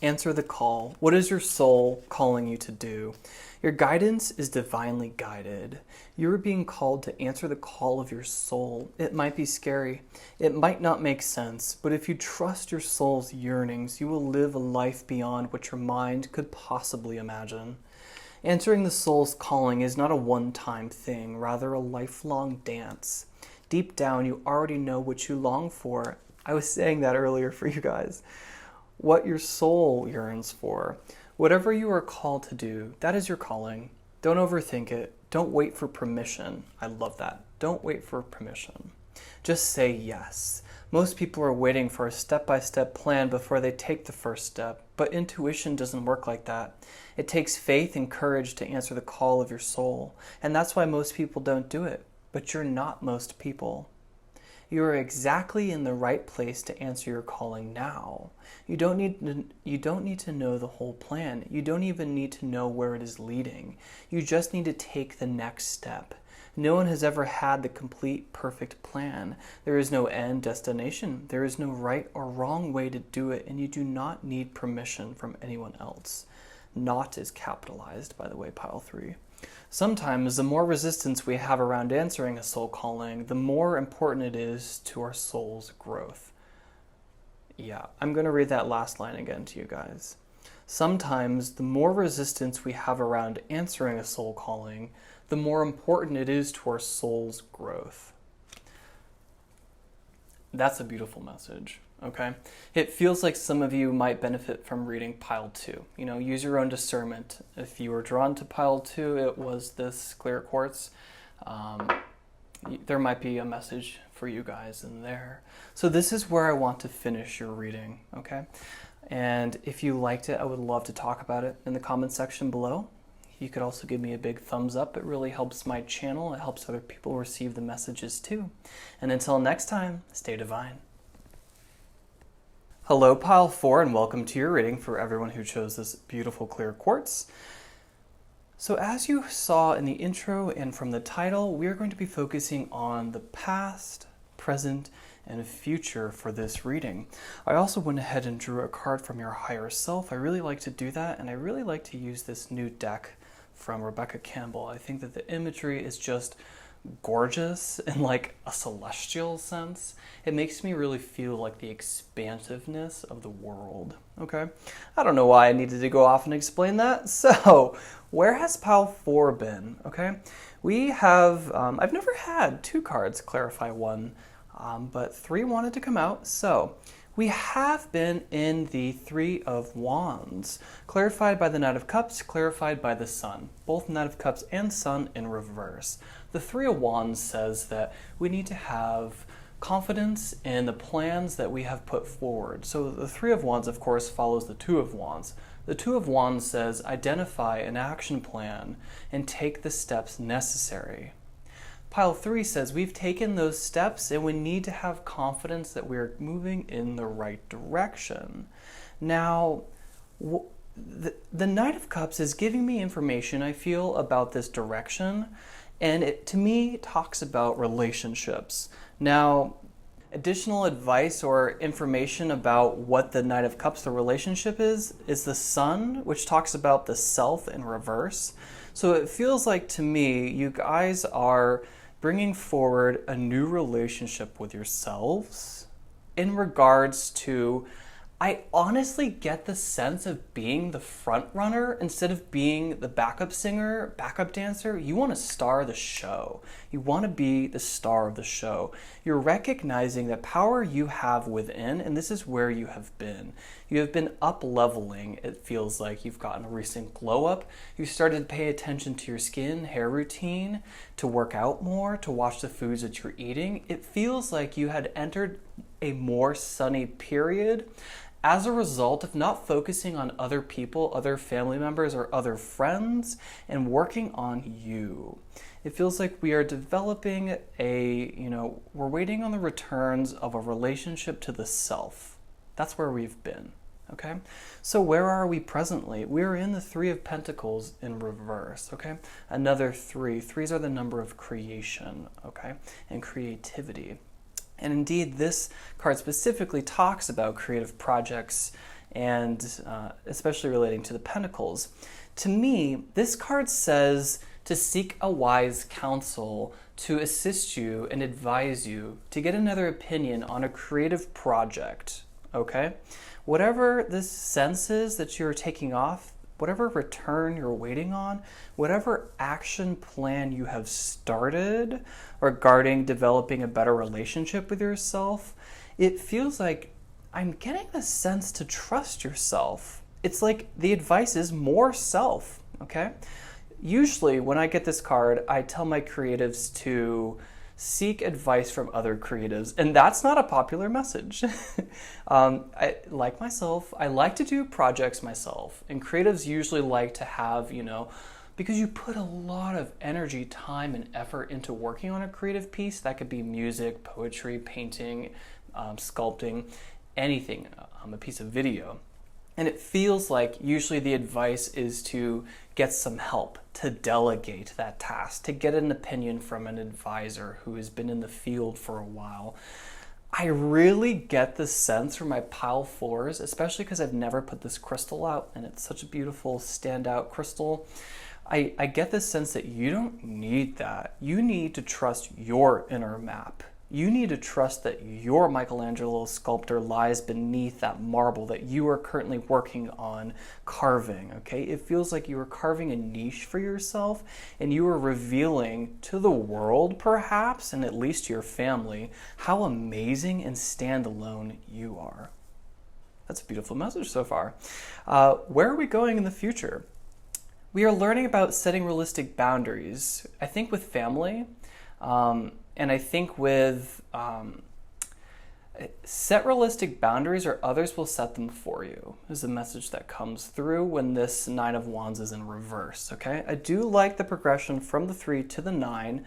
Answer the call. What is your soul calling you to do? Your guidance is divinely guided. You are being called to answer the call of your soul. It might be scary. It might not make sense, but if you trust your soul's yearnings, you will live a life beyond what your mind could possibly imagine. Answering the soul's calling is not a one-time thing, rather a lifelong dance. Deep down, you already know what you long for. I was saying that earlier for you guys. What your soul yearns for. Whatever you are called to do, that is your calling. Don't overthink it. Don't wait for permission. I love that. Don't wait for permission. Just say yes. Most people are waiting for a step-by-step plan before they take the first step, but intuition doesn't work like that. It takes faith and courage to answer the call of your soul, and that's why most people don't do it. But you're not most people. You are exactly in the right place to answer your calling now. You don't need to know the whole plan. You don't even need to know where it is leading. You just need to take the next step. No one has ever had the complete, perfect plan. There is no end destination. There is no right or wrong way to do it, and you do not need permission from anyone else. Not is capitalized, by the way, pile 3. Sometimes the more resistance we have around answering a soul calling, the more important it is to our soul's growth. Yeah, I'm going to read that last line again to you guys. Sometimes the more resistance we have around answering a soul calling, the more important it is to our soul's growth. That's a beautiful message. Okay, it feels like some of you might benefit from reading pile 2. Use your own discernment. If you were drawn to pile 2, it was this clear quartz. There might be a message for you guys in there. So this is where I want to finish your reading, okay? And if you liked it, I would love to talk about it in the comment section below. You could also give me a big thumbs up. It really helps my channel. It helps other people receive the messages too. And until next time, stay divine. Hello, pile 4, and welcome to your reading for everyone who chose this beautiful clear quartz. So as you saw in the intro and from the title, we are going to be focusing on the past, present, and future for this reading. I also went ahead and drew a card from your higher self. I really like to do that, and I really like to use this new deck from Rebecca Campbell. I think that the imagery is just gorgeous in like a celestial sense. It makes me really feel like the expansiveness of the world. Okay, I don't know why I needed to go off and explain that. So where has pile 4 been? Okay, we have I've never had 2 cards clarify one, but 3 wanted to come out. So we have been in the 3 of Wands, clarified by the Knight of Cups, clarified by the Sun. Both Knight of Cups and Sun in reverse. The 3 of Wands says that we need to have confidence in the plans that we have put forward. So the 3 of Wands, of course, follows the 2 of Wands. The 2 of Wands says identify an action plan and take the steps necessary. Pile 3 says we've taken those steps and we need to have confidence that we're moving in the right direction. Now, the Knight of Cups is giving me information, I feel, about this direction, and it, to me, talks about relationships. Now, additional advice or information about what the Knight of Cups, the relationship is the Sun, which talks about the self in reverse. So it feels like to me, you guys are bringing forward a new relationship with yourselves in regards to I honestly get the sense of being the front runner instead of being the backup singer, backup dancer. You want to star the show. You want to be the star of the show. You're recognizing the power you have within, and this is where you have been. You have been up-leveling. It feels like you've gotten a recent glow-up. You started to pay attention to your skin, hair routine, to work out more, to watch the foods that you're eating. It feels like you had entered a more sunny period as a result of not focusing on other people, other family members, or other friends, and working on you. It feels like we are developing we're waiting on the returns of a relationship to the self. That's where we've been, okay? So where are we presently? We're in the Three of Pentacles in reverse, okay? Another three. Threes are the number of creation, okay? And creativity. And indeed, this card specifically talks about creative projects and especially relating to the Pentacles. To me, this card says to seek a wise counsel to assist you and advise you to get another opinion on a creative project, okay? Whatever this sense is that you're taking off, whatever return you're waiting on, whatever action plan you have started regarding developing a better relationship with yourself, it feels like I'm getting the sense to trust yourself. It's like the advice is more self, okay? Usually when I get this card, I tell my creatives to seek advice from other creatives, and that's not a popular message. Like myself, I like to do projects myself, and creatives usually like to have, because you put a lot of energy, time, and effort into working on a creative piece. That could be music, poetry, painting, sculpting, anything, a piece of video. And it feels like usually the advice is to get some help, to delegate that task, to get an opinion from an advisor who has been in the field for a while. I really get the sense from my pile fours, especially because I've never put this crystal out and it's such a beautiful standout crystal. I get the sense that you don't need that. You need to trust your inner map. You need to trust that your Michelangelo sculptor lies beneath that marble that you are currently working on carving, okay? It feels like you are carving a niche for yourself and you are revealing to the world, perhaps, and at least to your family, how amazing and standalone you are. That's a beautiful message so far. Where are we going in the future? We are learning about setting realistic boundaries, I think with family, and I think with set realistic boundaries or others will set them for you is the message that comes through when this Nine of Wands is in reverse, okay? I do like the progression from the 3 to the 9,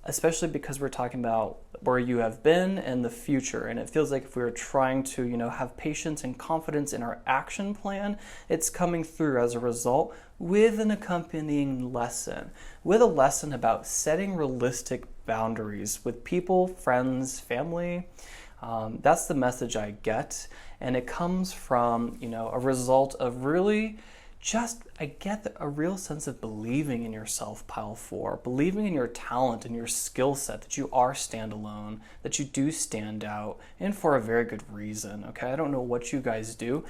especially because we're talking about where you have been and the future. And it feels like if we were trying to, have patience and confidence in our action plan, it's coming through as a result with an accompanying lesson, with a lesson about setting realistic boundaries with people, friends, family. That's the message I get. And it comes from, a result of really I get a real sense of believing in yourself, pile 4, believing in your talent and your skill set, that you are standalone, that you do stand out, and for a very good reason, okay? I don't know what you guys do.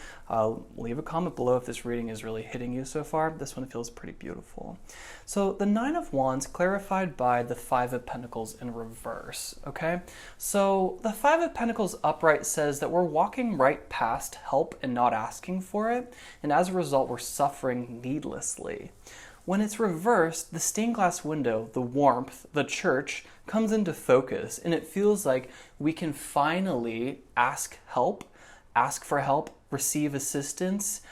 Leave a comment below if this reading is really hitting you so far. This one feels pretty beautiful. So the Nine of Wands clarified by the Five of Pentacles in reverse, okay? So the Five of Pentacles upright says that we're walking right past help and not asking for it, and as a result, we're suffering needlessly. When it's reversed, the stained glass window, the warmth, the church comes into focus, and it feels like we can finally ask for help, receive assistance.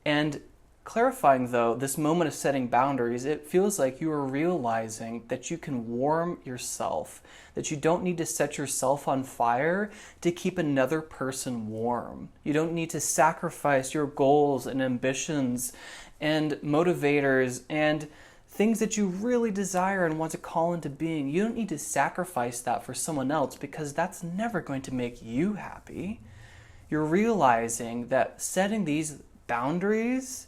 And clarifying though, this moment of setting boundaries, it feels like you are realizing that you can warm yourself, that you don't need to set yourself on fire to keep another person warm. You don't need to sacrifice your goals and ambitions and motivators and things that you really desire and want to call into being. You don't need to sacrifice that for someone else because that's never going to make you happy. You're realizing that setting these boundaries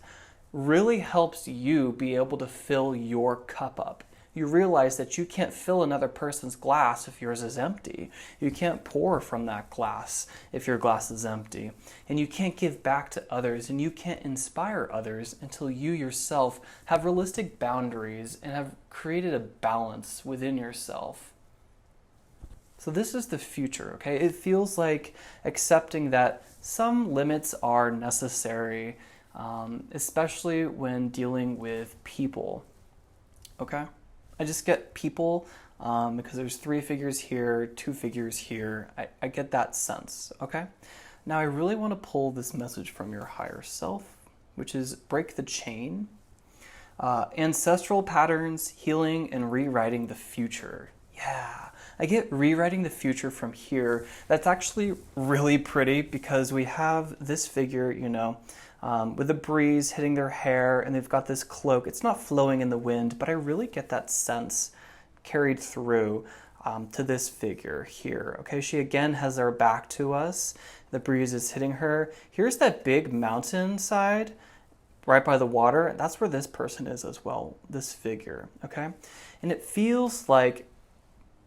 really helps you be able to fill your cup up. You realize that you can't fill another person's glass if yours is empty. You can't pour from that glass if your glass is empty. And you can't give back to others, and you can't inspire others until you yourself have realistic boundaries and have created a balance within yourself. So this is the future, okay? It feels like accepting that some limits are necessary, especially when dealing with people, okay? I just get people because there's 3 figures here, 2 figures here. I get that sense, okay? Now I really want to pull this message from your higher self, which is break the chain. Ancestral patterns, healing, and rewriting the future. Yeah, I get rewriting the future from here. That's actually really pretty because we have this figure, with the breeze hitting their hair, and they've got this cloak. It's not flowing in the wind, but I really get that sense carried through to this figure here. Okay, she again has her back to us. The breeze is hitting her. Here's that big mountainside right by the water. That's where this person is as well, this figure, okay? And it feels like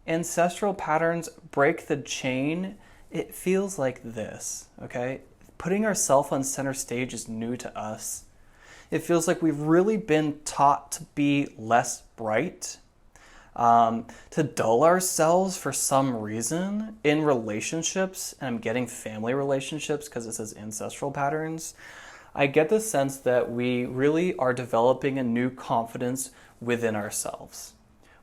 ancestral patterns break the chain. It feels like this, okay? Putting ourselves on center stage is new to us. It feels like we've really been taught to be less bright, to dull ourselves for some reason in relationships, and I'm getting family relationships because it says ancestral patterns. I get the sense that we really are developing a new confidence within ourselves.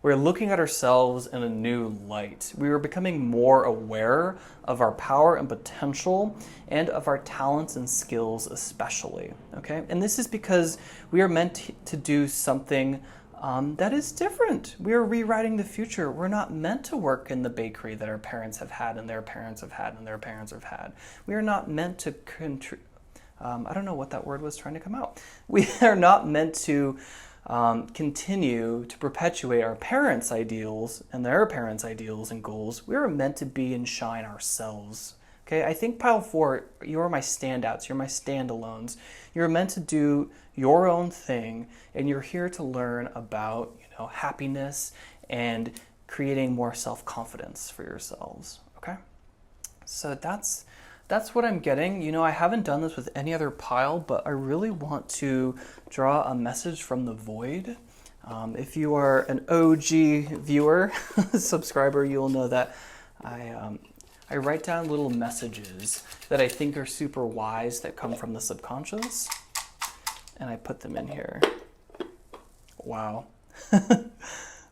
We're looking at ourselves in a new light. We are becoming more aware of our power and potential and of our talents and skills especially, okay? And this is because we are meant to do something that is different. We are rewriting the future. We're not meant to work in the bakery that our parents have had and their parents have had and their parents have had. We are not meant to I don't know what that word was trying to come out. We are not meant to continue to perpetuate our parents' ideals and their parents' ideals and goals. We are meant to be and shine ourselves. Okay, I think pile 4, you're my standouts, you're my standalones. You're meant to do your own thing, and you're here to learn about, happiness and creating more self-confidence for yourselves. Okay, so that's what I'm getting. I haven't done this with any other pile, but I really want to draw a message from the void. If you are an OG viewer, subscriber, you'll know that I write down little messages that I think are super wise that come from the subconscious, and I put them in here. Wow.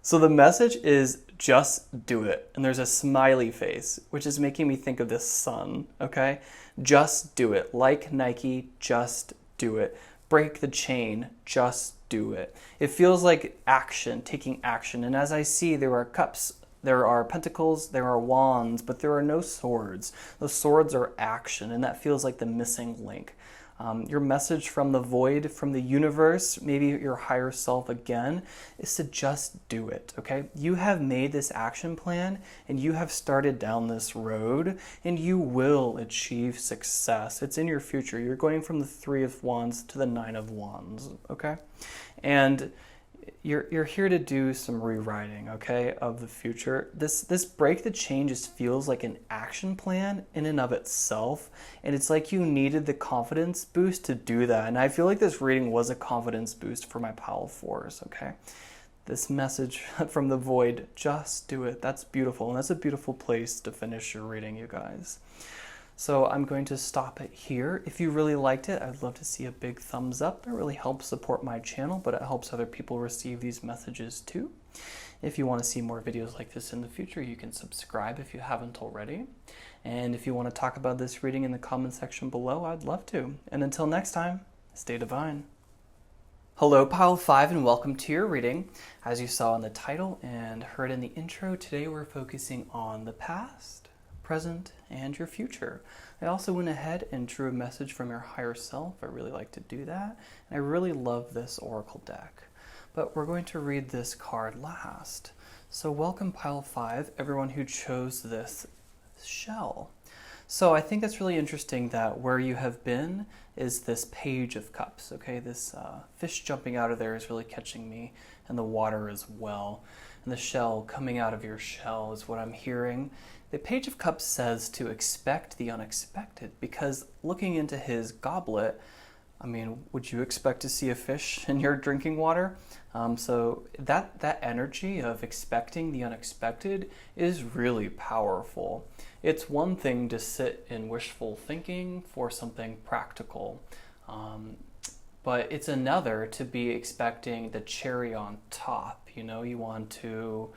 So the message is just do it. And there's a smiley face, which is making me think of this sun, okay? Just do it. Like Nike, just do it. Break the chain, just do it. It feels like action, taking action. And as I see, there are cups, there are pentacles, there are wands, but there are no swords. The swords are action, and that feels like the missing link. Your message from the void, from the universe, maybe your higher self again, is to just do it, okay? You have made this action plan, and you have started down this road, and you will achieve success. It's in your future. You're going from the 3 of Wands to the 9 of Wands, okay? And you're here to do some rewriting, okay, of the future. This break the chain just feels like an action plan in and of itself, and it's like you needed the confidence boost to do that. And I feel like this reading was a confidence boost for my pile 4s, okay? This message from the void, just do it. That's beautiful, and that's a beautiful place to finish your reading, you guys. So I'm going to stop it here. If you really liked it, I'd love to see a big thumbs up. It really helps support my channel, but it helps other people receive these messages too. If you want to see more videos like this in the future, you can subscribe if you haven't already. And if you want to talk about this reading in the comment section below, I'd love to. And until next time, stay divine. Hello, Pile 5, and welcome to your reading. As you saw in the title and heard in the intro, today we're focusing on the past, present, and your future. I also went ahead and drew a message from your higher self. I really like to do that. And I really love this oracle deck. But we're going to read this card last. So welcome, Pile 5, everyone who chose this shell. So I think that's really interesting that where you have been is this Page of Cups, okay? This fish jumping out of there is really catching me, and the water as well. And the shell coming out of your shell is what I'm hearing. The Page of Cups says to expect the unexpected, because looking into his goblet, I mean, would you expect to see a fish in your drinking water? So that energy of expecting the unexpected is really powerful. It's one thing to sit in wishful thinking for something practical, but it's another to be expecting the cherry on top. You know, you want to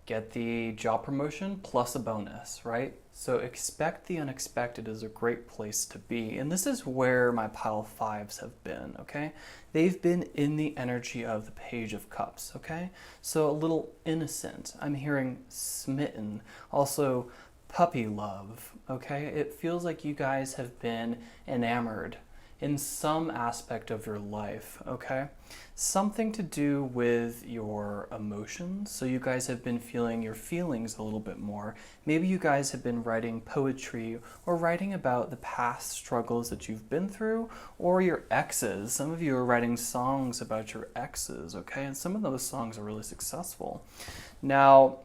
get the job promotion plus a bonus, right? So expect the unexpected is a great place to be. And this is where my pile fives have been, okay? They've been in the energy of the Page of Cups, okay? So a little innocent. I'm hearing smitten. Also puppy love, okay? It feels like you guys have been enamored in some aspect of your life, okay? Something to do with your emotions. So you guys have been feeling your feelings a little bit more. Maybe you guys have been writing poetry or writing about the past struggles that you've been through, or your exes. Some of you are writing songs about your exes, okay? And some of those songs are really successful. Now,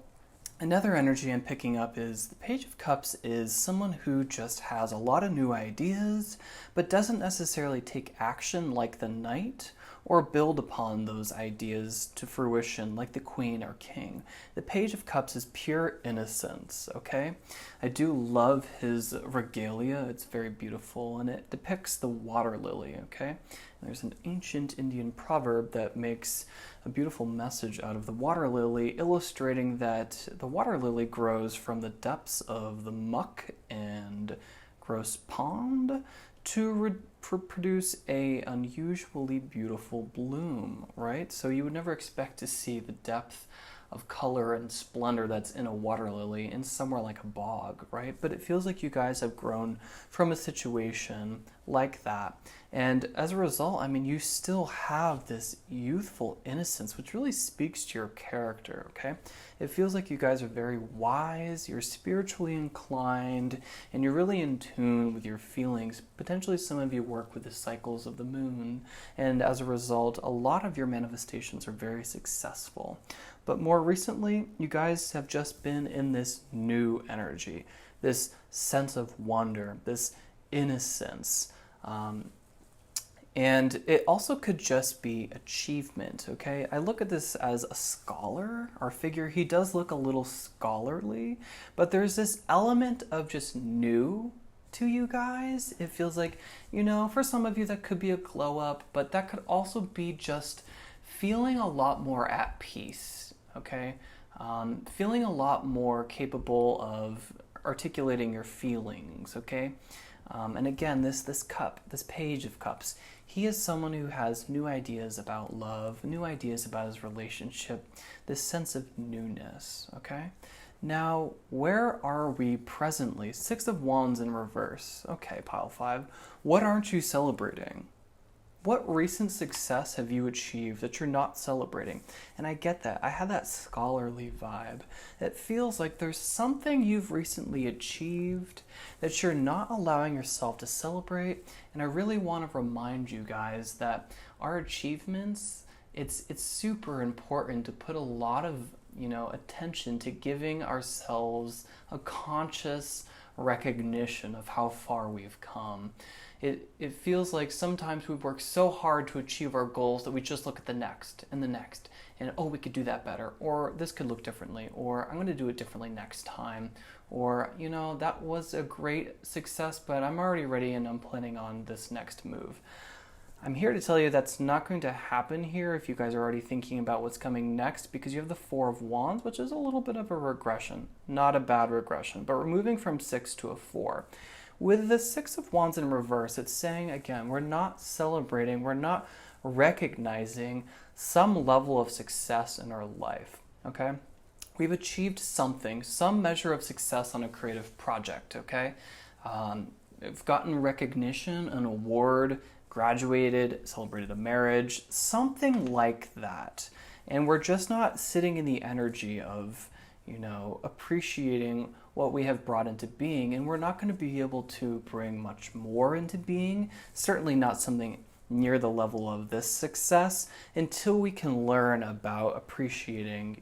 another energy I'm picking up is the Page of Cups is someone who just has a lot of new ideas, but doesn't necessarily take action like the Knight or build upon those ideas to fruition like the Queen or King. The Page of Cups is pure innocence, okay? I do love his regalia. It's very beautiful, and it depicts the water lily, okay? There's an ancient Indian proverb that makes a beautiful message out of the water lily, illustrating that the water lily grows from the depths of the muck and gross pond to produce a unusually beautiful bloom, right? So you would never expect to see the depth of color and splendor that's in a water lily in somewhere like a bog, right? But it feels like you guys have grown from a situation like that. And as a result, I mean, you still have this youthful innocence, which really speaks to your character, okay? It feels like you guys are very wise, you're spiritually inclined, and you're really in tune with your feelings. Potentially some of you work with the cycles of the moon, and as a result, a lot of your manifestations are very successful. But more recently, you guys have just been in this new energy, this sense of wonder, this innocence. And it also could just be achievement, okay? I look at this as a scholar, our figure. He does look a little scholarly, but there's this element of just new to you guys. It feels like, you know, for some of you that could be a glow up, but that could also be just feeling a lot more at peace, okay? Feeling a lot more capable of articulating your feelings, okay? And again, this cup, this Page of Cups, he is someone who has new ideas about love, new ideas about his relationship, this sense of newness, okay? Now, where are we presently? Six of Wands in reverse. Okay, pile five. What aren't you celebrating? What recent success have you achieved that you're not celebrating? And I get that. I have that scholarly vibe. It feels like there's something you've recently achieved that you're not allowing yourself to celebrate. And I really want to remind you guys that our achievements, it's super important to put a lot of, attention to giving ourselves a conscious recognition of how far we've come. It feels like sometimes we work so hard to achieve our goals that we just look at the next, and oh, we could do that better, or this could look differently, or I'm going to do it differently next time, or, that was a great success, but I'm already ready and I'm planning on this next move. I'm here to tell you that's not going to happen here if you guys are already thinking about what's coming next, because you have the Four of Wands, which is a little bit of a regression. Not a bad regression, but we're moving from 6 to a 4. With the Six of Wands in reverse, it's saying, again, we're not celebrating, we're not recognizing some level of success in our life, okay? We've achieved something, some measure of success on a creative project, okay? We've gotten recognition, an award, graduated, celebrated a marriage, something like that. And we're just not sitting in the energy of, appreciating what we have brought into being, and we're not going to be able to bring much more into being, certainly not something near the level of this success, until we can learn about appreciating,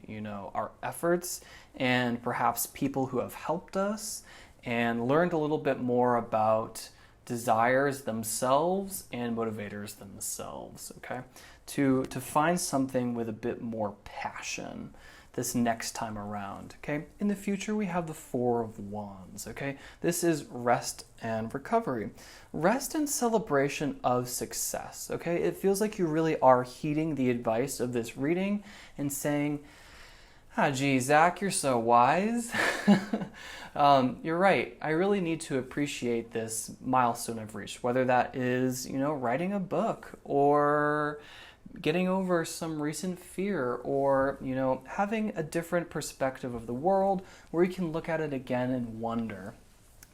our efforts and perhaps people who have helped us, and learned a little bit more about desires themselves and motivators themselves, okay? To find something with a bit more passion this next time around, okay? In the future, we have the Four of Wands, okay? This is rest and recovery. Rest and celebration of success, okay? It feels like you really are heeding the advice of this reading and saying, gee, Zach, you're so wise. You're right. I really need to appreciate this milestone I've reached, whether that is, writing a book or getting over some recent fear, or, having a different perspective of the world where you can look at it again and wonder.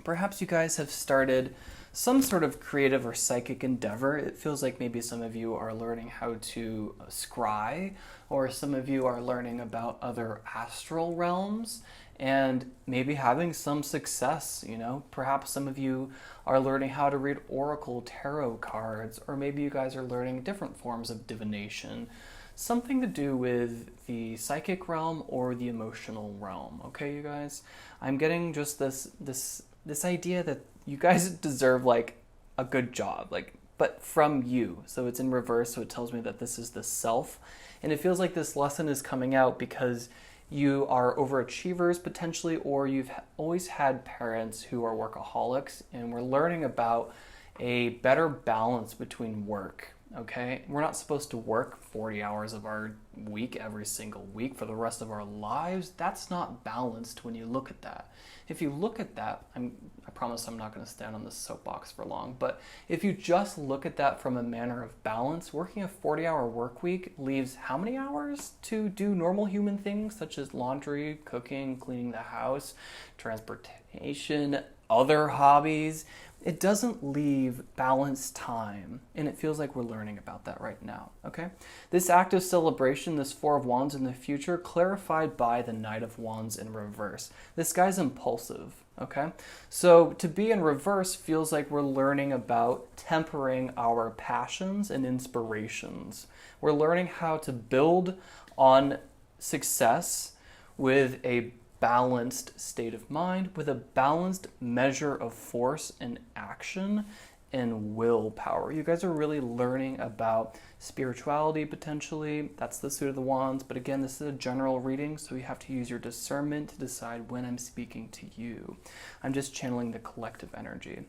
Perhaps you guys have started some sort of creative or psychic endeavor. It feels like maybe some of you are learning how to scry, or some of you are learning about other astral realms and maybe having some success, Perhaps some of you are learning how to read oracle tarot cards, or maybe you guys are learning different forms of divination, something to do with the psychic realm or the emotional realm, okay, you guys? I'm getting just this idea that you guys deserve like a good job, but from you. So it's in reverse, so it tells me that this is the self. And it feels like this lesson is coming out because you are overachievers potentially, or you've always had parents who are workaholics, and we're learning about a better balance between work, okay? We're not supposed to work 40 hours of our week every single week for the rest of our lives. That's not balanced when you look at that. If you look at that, I promise I'm not going to stand on this soapbox for long, but if you just look at that from a manner of balance, working a 40-hour work week leaves how many hours to do normal human things such as laundry, cooking, cleaning the house, transportation, other hobbies? It doesn't leave balanced time, and it feels like we're learning about that right now, okay? This act of celebration, this Four of Wands in the future, clarified by the Knight of Wands in reverse. This guy's impulsive, okay? So to be in reverse feels like we're learning about tempering our passions and inspirations. We're learning how to build on success with a balanced state of mind, with a balanced measure of force and action and willpower. You guys are really learning about spirituality potentially. That's the Suit of the Wands, but again, this is a general reading, so you have to use your discernment to decide when I'm speaking to you. I'm just channeling the collective energy.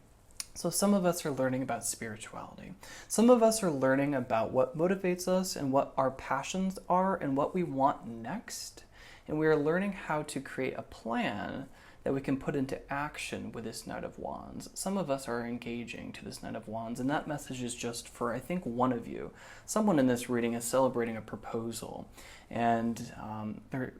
So some of us are learning about spirituality. Some of us are learning about what motivates us and what our passions are and what we want next. And we are learning how to create a plan that we can put into action with this Knight of Wands. Some of us are engaging to this Knight of Wands, and that message is just for, I think, one of you. Someone in this reading is celebrating a proposal. And it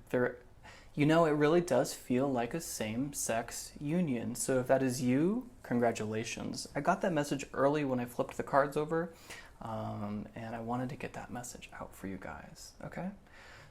really does feel like a same-sex union. So if that is you, congratulations. I got that message early when I flipped the cards over, and I wanted to get that message out for you guys, okay?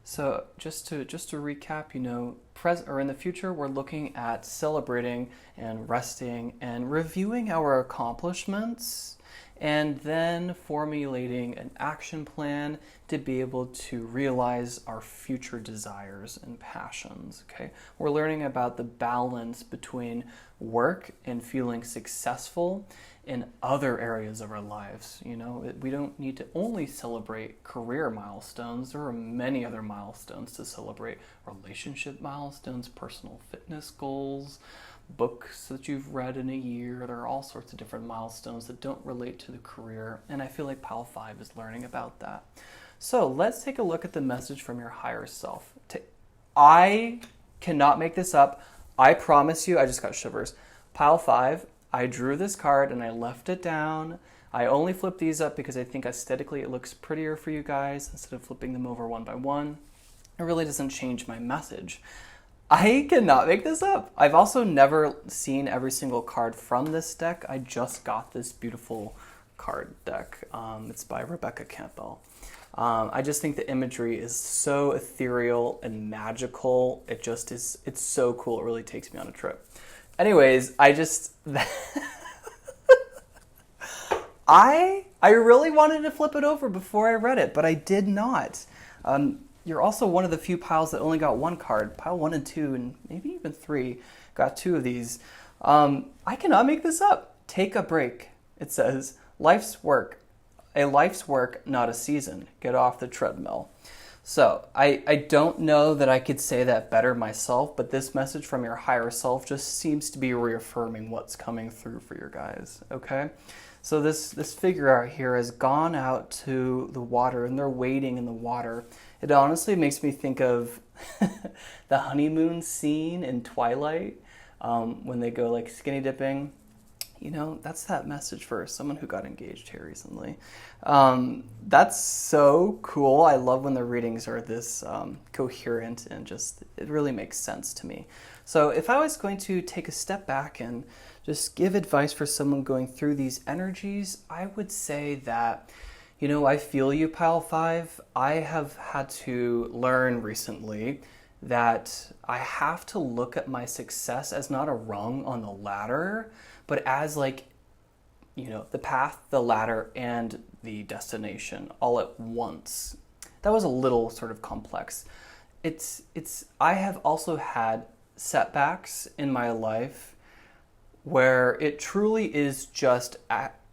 So just to recap, in the future, we're looking at celebrating and resting and reviewing our accomplishments, and then formulating an action plan to be able to realize our future desires and passions, okay? We're learning about the balance between work and feeling successful in other areas of our lives. We don't need to only celebrate career milestones. There are many other milestones to celebrate: relationship milestones, personal fitness goals, books that you've read in a year. There are all sorts of different milestones that don't relate to the career, and I feel like Pile 5 is learning about that. So let's take a look at the message from your higher self. I cannot make this up. I promise you, I just got shivers. Pile 5, I drew this card and I left it down. I only flipped these up because I think aesthetically it looks prettier for you guys instead of flipping them over one by one. It really doesn't change my message. I cannot make this up. I've also never seen every single card from this deck. I just got this beautiful card deck. It's by Rebecca Campbell. I just think the imagery is so ethereal and magical. It just is, it's so cool. It really takes me on a trip. Anyways, I really wanted to flip it over before I read it, but I did not. You're also one of the few piles that only got one card. Pile 1 and 2, and maybe even 3, got 2 of these. I cannot make this up. Take a break. It says, a life's work, not a season. Get off the treadmill. So I don't know that I could say that better myself, but this message from your higher self just seems to be reaffirming what's coming through for your guys, okay? So this figure out here has gone out to the water, and they're wading in the water. It honestly makes me think of the honeymoon scene in Twilight, when they go like skinny dipping. You know, that's that message for someone who got engaged here recently. That's so cool. I love when the readings are this coherent and just, it really makes sense to me. So if I was going to take a step back and just give advice for someone going through these energies, I would say that, you know, I feel you, Pile 5. I have had to learn recently that I have to look at my success as not a rung on the ladder, but as like, you know, the path, the ladder, and the destination all at once. That was a little sort of complex. I have also had setbacks in my life where it truly is just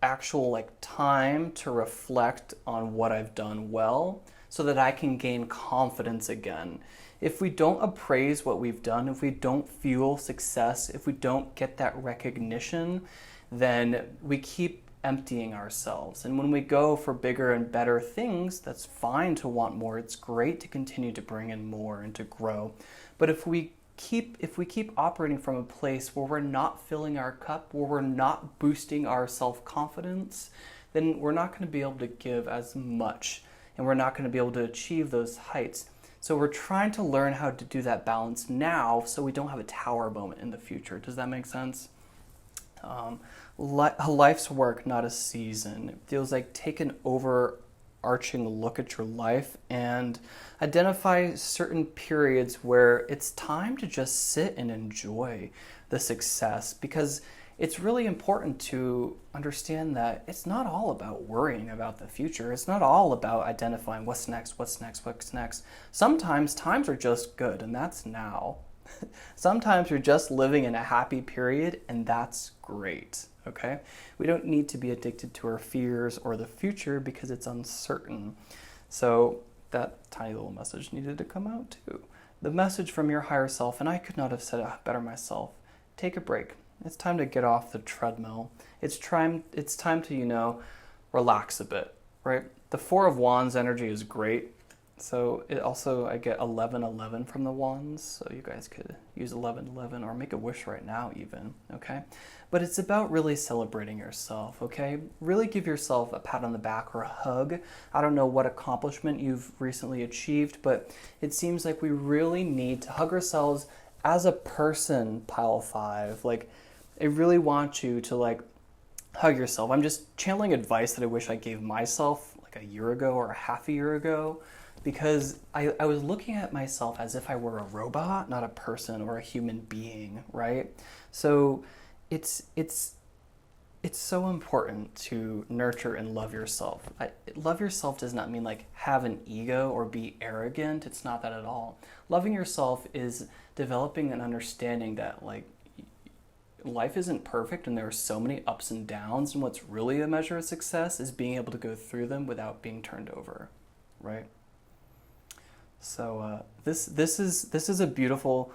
actual like time to reflect on what I've done well so that I can gain confidence again. If we don't appraise what we've done, if we don't feel success, if we don't get that recognition, then we keep emptying ourselves. And when we go for bigger and better things, that's fine to want more. It's great to continue to bring in more and to grow. But if we keep operating from a place where we're not filling our cup, where we're not boosting our self-confidence, then we're not going to be able to give as much, and we're not going to be able to achieve those heights. So we're trying to learn how to do that balance now so we don't have a tower moment in the future. Does that make sense? A life's work, not a season. It feels like take an overarching look at your life and identify certain periods where it's time to just sit and enjoy the success, because it's really important to understand that it's not all about worrying about the future. It's not all about identifying what's next. Sometimes times are just good, and that's now. Sometimes you're just living in a happy period, and that's great, okay? We don't need to be addicted to our fears or the future because it's uncertain. So that tiny little message needed to come out too. The message from your higher self, and I could not have said it better myself, take a break. It's time to get off the treadmill. It's time to, you know, relax a bit, right? The 4 of Wands energy is great. So it also, I get 1111 from the Wands. So you guys could use 1111 or make a wish right now even, okay? But it's about really celebrating yourself, okay? Really give yourself a pat on the back or a hug. I don't know what accomplishment you've recently achieved, but it seems like we really need to hug ourselves as a person, Pile 5. Like, I really want you to like hug yourself. I'm just channeling advice that I wish I gave myself like a year ago or a half a year ago, because I was looking at myself as if I were a robot, not a person or a human being, right? So it's so important to nurture and love yourself. Love yourself does not mean like have an ego or be arrogant. It's not that at all. Loving yourself is developing an understanding that like life isn't perfect and there are so many ups and downs, and what's really a measure of success is being able to go through them without being turned over, right? So this is a beautiful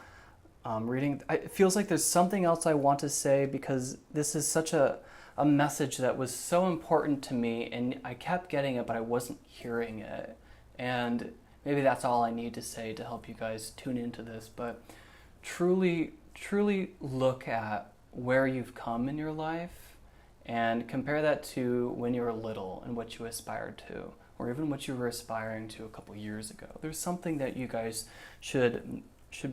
reading. It feels like there's something else I want to say, because this is such a message that was so important to me, and I kept getting it, but I wasn't hearing it. And maybe that's all I need to say to help you guys tune into this. But truly look at where you've come in your life and compare that to when you were little and what you aspired to, or even what you were aspiring to a couple years ago. There's something that you guys should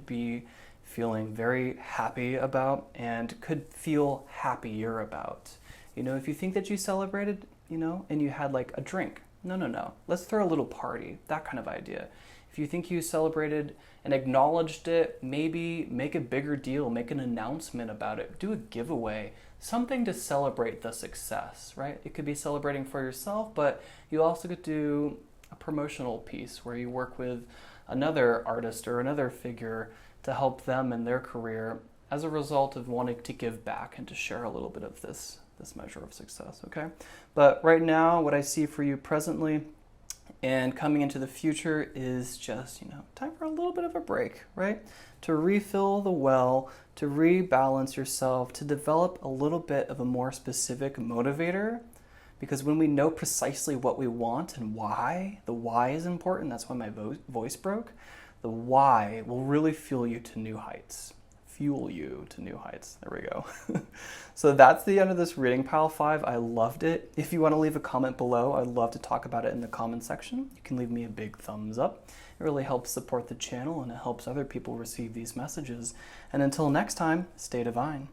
be feeling very happy about and could feel happier about. You know, if you think that you celebrated, you know, and you had like a drink, No, no, no. Let's throw a little party, that kind of idea. If you think you celebrated and acknowledged it, maybe make a bigger deal, make an announcement about it, do a giveaway, something to celebrate the success, right? It could be celebrating for yourself, but you also could do a promotional piece where you work with another artist or another figure to help them in their career as a result of wanting to give back and to share a little bit of this measure of success, okay? But right now, what I see for you presently and coming into the future is just, time for a little bit of a break, right? To refill the well, to rebalance yourself, to develop a little bit of a more specific motivator. Because when we know precisely what we want and why, the why is important. That's why my voice broke. The why will really fuel you to new heights. Fuel you to new heights. There we go. So that's the end of this reading, Pile 5. I loved it. If you want to leave a comment below, I'd love to talk about it in the comment section. You can leave me a big thumbs up. It really helps support the channel and it helps other people receive these messages. And until next time, stay divine.